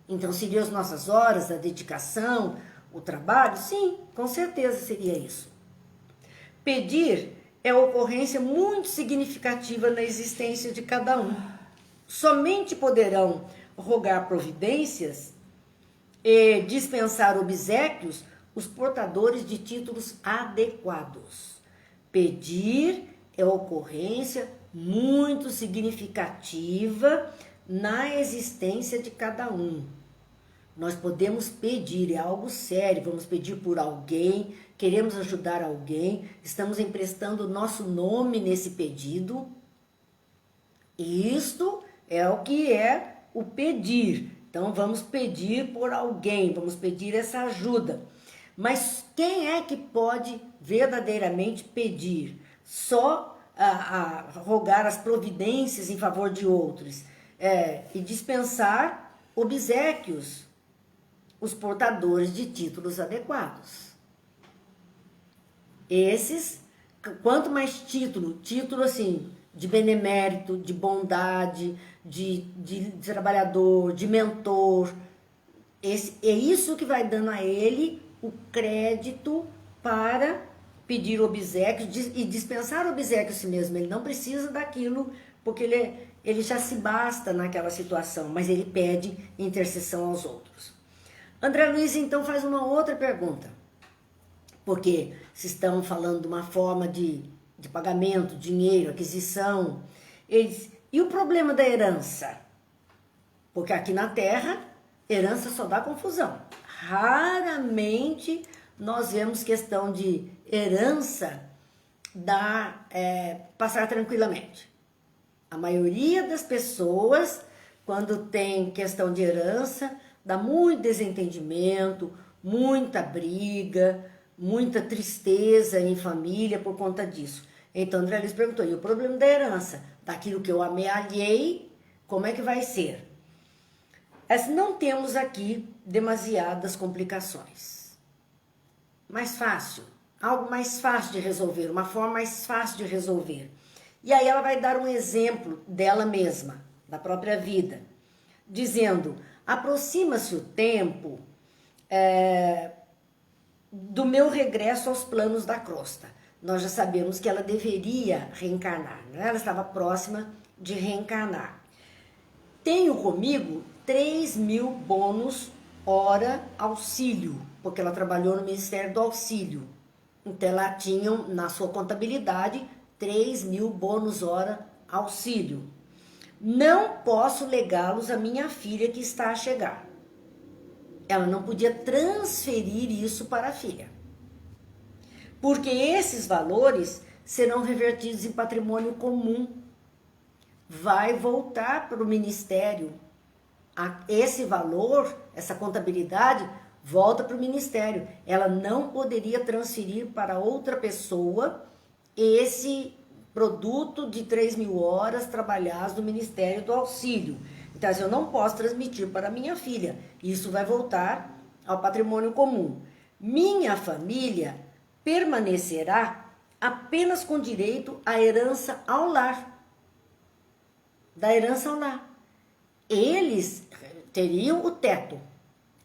A: Então, seriam as nossas horas, a dedicação, o trabalho? Sim, com certeza seria isso. Pedir é ocorrência muito significativa na existência de cada um. Somente poderão rogar providências e dispensar obséquios os portadores de títulos adequados. Pedir é ocorrência muito significativa na existência de cada um. Nós podemos pedir, é algo sério, vamos pedir por alguém, queremos ajudar alguém, estamos emprestando o nosso nome nesse pedido. Isto é o que é o pedir. Então vamos pedir por alguém, vamos pedir essa ajuda. Mas quem é que pode verdadeiramente pedir? Só a rogar as providências em favor de outros e dispensar obséquios, os portadores de títulos adequados. Esses, quanto mais título assim, de benemérito, de bondade, de trabalhador, de mentor, é isso que vai dando a ele o crédito para pedir obséquios e dispensar obséquios a si mesmo. Ele não precisa daquilo, porque ele já se basta naquela situação, mas ele pede intercessão aos outros. André Luiz, então, faz uma outra pergunta, porque se estão falando de uma forma de pagamento, dinheiro, aquisição, e o problema da herança? Porque aqui na Terra, herança só dá confusão. raramente nós vemos questão de herança passar tranquilamente. A maioria das pessoas, quando tem questão de herança, dá muito desentendimento, muita briga, muita tristeza em família por conta disso. Então, André Luiz perguntou, e o problema da herança? Daquilo que eu amealhei, como é que vai ser? Não temos aqui demasiadas complicações. Mais fácil, algo mais fácil de resolver, uma forma mais fácil de resolver. E aí ela vai dar um exemplo dela mesma, da própria vida, dizendo, aproxima-se o tempo do meu regresso aos planos da crosta. Nós já sabemos que ela deveria reencarnar, né? Ela estava próxima de reencarnar. Tenho comigo 3.000 bônus hora auxílio, porque ela trabalhou no Ministério do Auxílio. Então ela tinha na sua contabilidade 3.000 bônus hora auxílio. Não posso legá-los à minha filha que está a chegar. Ela não podia transferir isso para a filha. Porque esses valores serão revertidos em patrimônio comum. Vai voltar para o Ministério. Esse valor, essa contabilidade, volta para o Ministério. Ela não poderia transferir para outra pessoa esse produto de 3.000 horas trabalhadas no Ministério do Auxílio. Então, eu não posso transmitir para minha filha. Isso vai voltar ao patrimônio comum. Minha família permanecerá apenas com direito à herança ao lar. Da herança ao lar. Eles teriam o teto.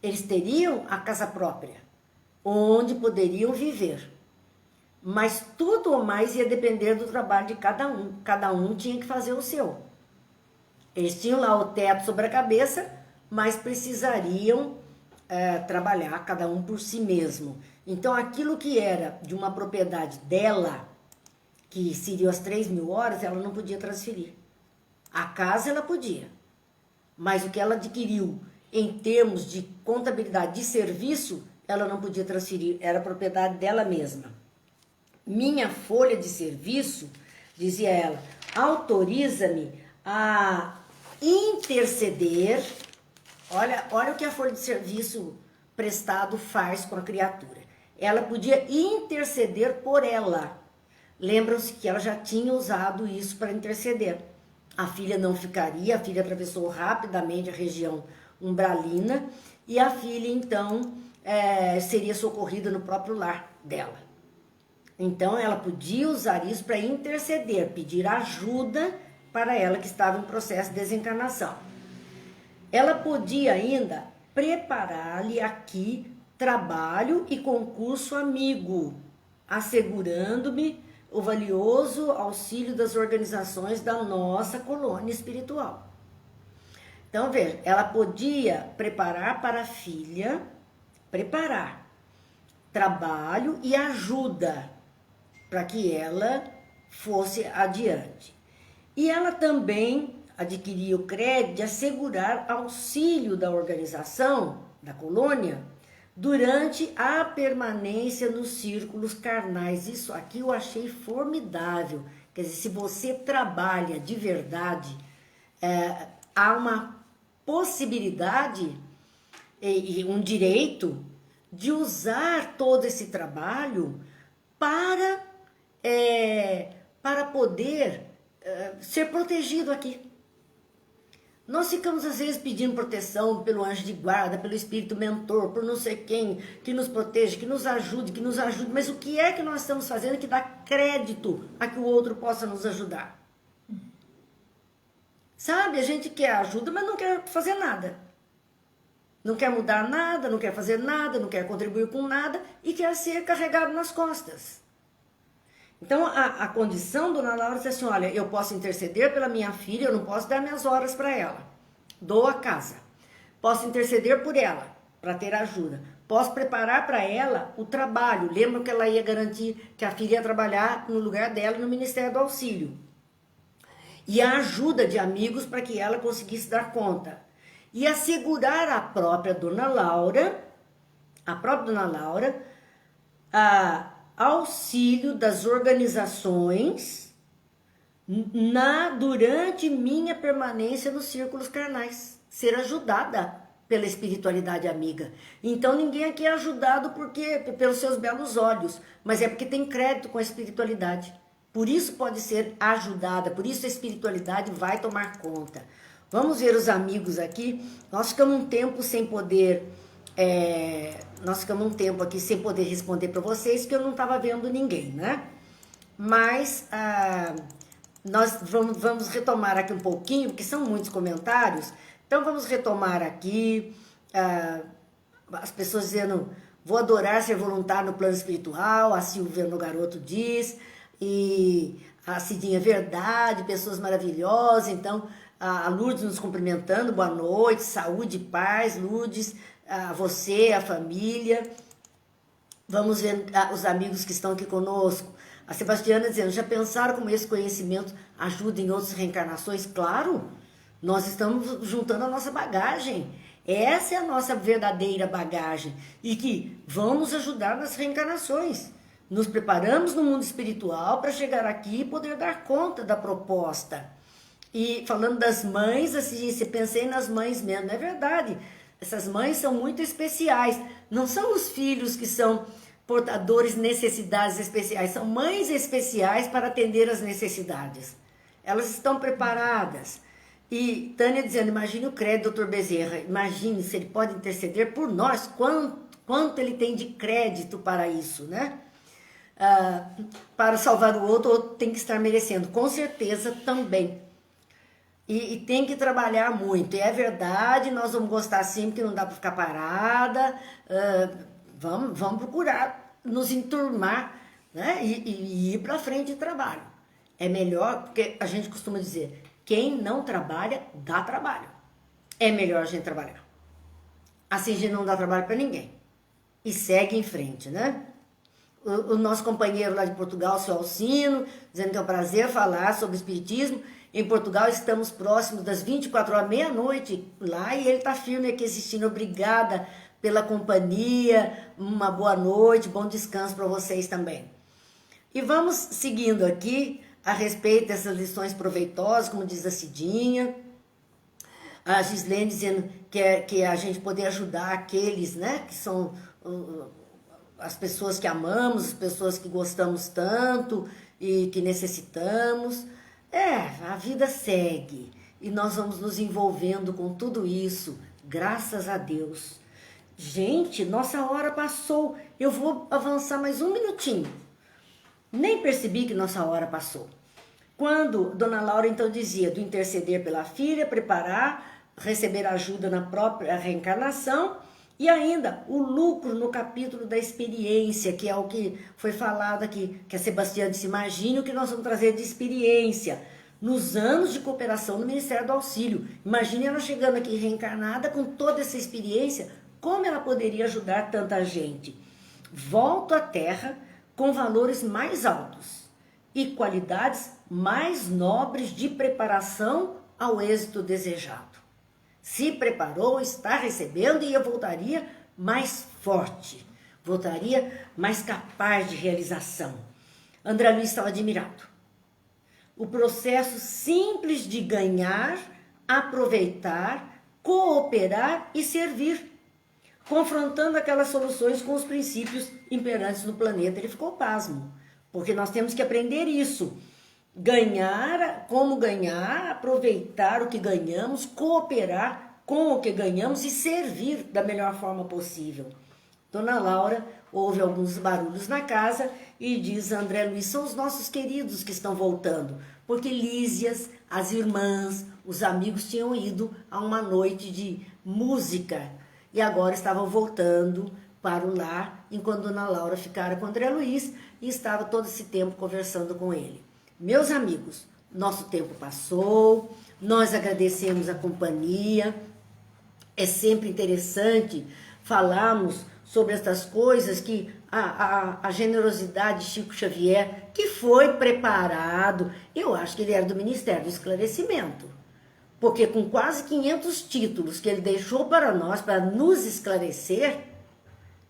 A: Eles teriam a casa própria, onde poderiam viver. Mas tudo ou mais ia depender do trabalho de cada um. Cada um tinha que fazer o seu. Eles tinham lá o teto sobre a cabeça, mas precisariam trabalhar cada um por si mesmo. Então, aquilo que era de uma propriedade dela, que seriam as 3.000 horas, ela não podia transferir. A casa ela podia, mas o que ela adquiriu em termos de contabilidade de serviço, ela não podia transferir, era propriedade dela mesma. Minha folha de serviço, dizia ela, autoriza-me a interceder. Olha o que a folha de serviço prestado faz com a criatura. Ela podia interceder por ela. Lembram-se que ela já tinha usado isso para interceder. A filha não ficaria, a filha atravessou rapidamente a região umbralina e a filha, então, seria socorrida no próprio lar dela. Então, ela podia usar isso para interceder, pedir ajuda para ela que estava em processo de desencarnação. Ela podia ainda preparar-lhe aqui trabalho e concurso amigo, assegurando-me o valioso auxílio das organizações da nossa colônia espiritual. Então, veja, ela podia preparar para a filha, trabalho e ajuda para que ela fosse adiante. E ela também adquiria o crédito de assegurar auxílio da organização, da colônia, durante a permanência nos círculos carnais. Isso aqui eu achei formidável. Quer dizer, se você trabalha de verdade, há uma possibilidade e um direito de usar todo esse trabalho para poder ser protegido aqui. Nós ficamos às vezes pedindo proteção pelo anjo de guarda, pelo espírito mentor, por não sei quem, que nos proteja, que nos ajude, mas o que é que nós estamos fazendo que dá crédito a que o outro possa nos ajudar? Sabe, a gente quer ajuda, mas não quer fazer nada. Não quer mudar nada, não quer fazer nada, não quer contribuir com nada e quer ser carregado nas costas. Então, a condição, dona Laura, disse assim, olha, eu posso interceder pela minha filha, eu não posso dar minhas horas para ela. Dou a casa. Posso interceder por ela, para ter ajuda. Posso preparar para ela o trabalho. Lembra que ela ia garantir que a filha ia trabalhar no lugar dela no Ministério do Auxílio. E a ajuda de amigos para que ela conseguisse dar conta. E assegurar à própria dona Laura a própria Dona Laura, auxílio das organizações durante minha permanência nos círculos carnais, ser ajudada pela espiritualidade amiga. Então ninguém aqui é ajudado pelos seus belos olhos, mas é porque tem crédito com a espiritualidade. Por isso pode ser ajudada, por isso a espiritualidade vai tomar conta. Vamos ver os amigos aqui. Nós ficamos um tempo sem poder, aqui sem poder responder para vocês, porque eu não estava vendo ninguém, né? Mas nós vamos retomar aqui um pouquinho, porque são muitos comentários. Então vamos retomar aqui, as pessoas dizendo, vou adorar ser voluntário no plano espiritual, a Silvia no Garoto diz, e a Cidinha, verdade, pessoas maravilhosas. Então a Lourdes nos cumprimentando, boa noite, saúde e paz, Lourdes, a você, a família. Vamos ver os amigos que estão aqui conosco. A Sebastiana dizendo, já pensaram como esse conhecimento ajuda em outras reencarnações? Claro! Nós estamos juntando a nossa bagagem. Essa é a nossa verdadeira bagagem. E que vão nos ajudar nas reencarnações. Nos preparamos no mundo espiritual para chegar aqui e poder dar conta da proposta. E falando das mães, assim, você pensei nas mães mesmo. É verdade. Essas mães são muito especiais. Não são os filhos que são portadores de necessidades especiais. São mães especiais para atender as necessidades. Elas estão preparadas. E Tânia dizendo, imagine o crédito, doutor Bezerra, imagine se ele pode interceder por nós, quanto ele tem de crédito para isso, né? Para salvar o outro tem que estar merecendo, com certeza também. E tem que trabalhar muito, e é verdade, nós vamos gostar sim, porque não dá para ficar parada, vamos procurar nos enturmar, né? E ir para frente de trabalho. É melhor, porque a gente costuma dizer, quem não trabalha, dá trabalho. É melhor a gente trabalhar. Assim a gente não dá trabalho para ninguém. E segue em frente, né? O nosso companheiro lá de Portugal, o seu Alcino, dizendo que é um prazer falar sobre espiritismo. Em Portugal estamos próximos das 24 horas, meia-noite lá, e ele está firme aqui assistindo. Obrigada pela companhia, uma boa noite, bom descanso para vocês também. E vamos seguindo aqui a respeito dessas lições proveitosas, como diz a Cidinha, a Gislene dizendo que a gente poder ajudar aqueles, né, que são as pessoas que amamos, as pessoas que gostamos tanto e que necessitamos. A vida segue e nós vamos nos envolvendo com tudo isso, graças a Deus. Gente, nossa hora passou, eu vou avançar mais um minutinho. Nem percebi que nossa hora passou. Quando Dona Laura então dizia do interceder pela filha, preparar, receber ajuda na própria reencarnação e ainda o lucro no capítulo da experiência, que é o que foi falado aqui, que a Sebastiana se imagine o que nós vamos trazer de experiência nos anos de cooperação no Ministério do Auxílio. Imagine ela chegando aqui reencarnada com toda essa experiência, como ela poderia ajudar tanta gente. Volto à Terra com valores mais altos e qualidades mais nobres de preparação ao êxito desejado. Se preparou, está recebendo e eu voltaria mais forte, voltaria mais capaz de realização. André Luiz estava admirado. O processo simples de ganhar, aproveitar, cooperar e servir, confrontando aquelas soluções com os princípios imperantes no planeta. Ele ficou pasmo, porque nós temos que aprender isso. Ganhar, como ganhar, aproveitar o que ganhamos, cooperar com o que ganhamos e servir da melhor forma possível. Dona Laura ouve alguns barulhos na casa e diz, André Luiz, são os nossos queridos que estão voltando, porque Lísias, as irmãs, os amigos tinham ido a uma noite de música e agora estavam voltando para o lar, enquanto Dona Laura ficara com André Luiz e estava todo esse tempo conversando com ele. Meus amigos, nosso tempo passou, nós agradecemos a companhia, é sempre interessante falarmos sobre essas coisas que a generosidade de Chico Xavier, que foi preparado, eu acho que ele era do Ministério do Esclarecimento, porque com quase 500 títulos que ele deixou para nós, para nos esclarecer,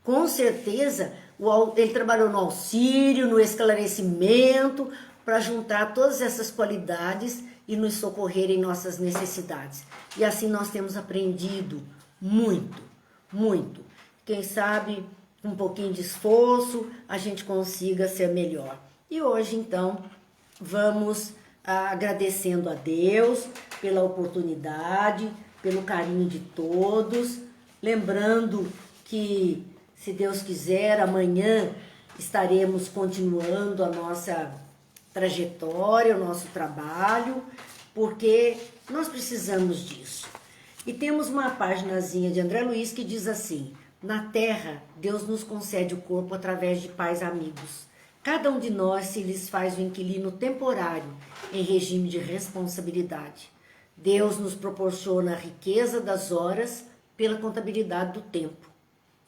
A: Com certeza, ele trabalhou no auxílio, no esclarecimento, para juntar todas essas qualidades e nos socorrer em nossas necessidades. E assim nós temos aprendido muito, muito. Quem sabe, com um pouquinho de esforço, a gente consiga ser melhor. E hoje, então, vamos agradecendo a Deus pela oportunidade, pelo carinho de todos, lembrando que, se Deus quiser, amanhã estaremos continuando a nossa trajetória, o nosso trabalho, porque nós precisamos disso. E temos uma paginazinha de André Luiz que diz assim: na terra, Deus nos concede o corpo através de pais amigos. Cada um de nós se lhes faz o inquilino temporário em regime de responsabilidade. Deus nos proporciona a riqueza das horas pela contabilidade do tempo.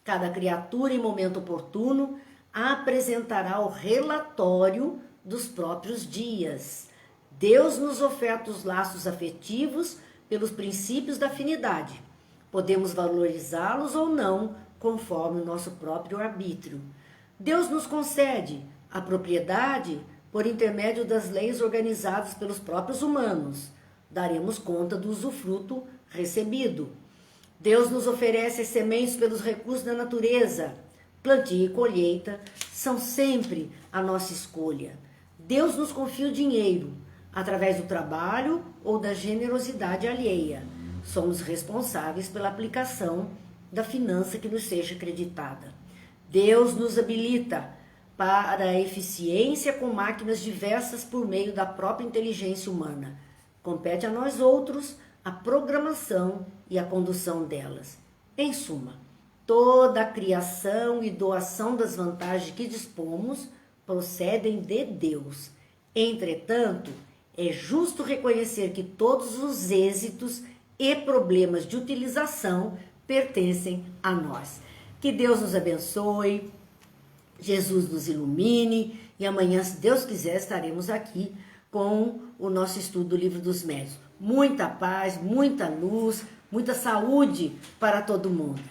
A: Cada criatura, em momento oportuno, apresentará o relatório dos próprios dias. Deus nos oferta os laços afetivos pelos princípios da afinidade. Podemos valorizá-los ou não, conforme o nosso próprio arbítrio. Deus nos concede a propriedade por intermédio das leis organizadas pelos próprios humanos. Daremos conta do usufruto recebido. Deus nos oferece as sementes pelos recursos da natureza. Plantio e colheita são sempre a nossa escolha. Deus nos confia o dinheiro, através do trabalho ou da generosidade alheia. Somos responsáveis pela aplicação da finança que nos seja acreditada. Deus nos habilita para a eficiência com máquinas diversas por meio da própria inteligência humana. Compete a nós outros a programação e a condução delas. Em suma, toda a criação e doação das vantagens que dispomos procedem de Deus. Entretanto, é justo reconhecer que todos os êxitos e problemas de utilização pertencem a nós. Que Deus nos abençoe, Jesus nos ilumine e amanhã, se Deus quiser, estaremos aqui com o nosso estudo do Livro dos Médiuns. Muita paz, muita luz, muita saúde para todo mundo.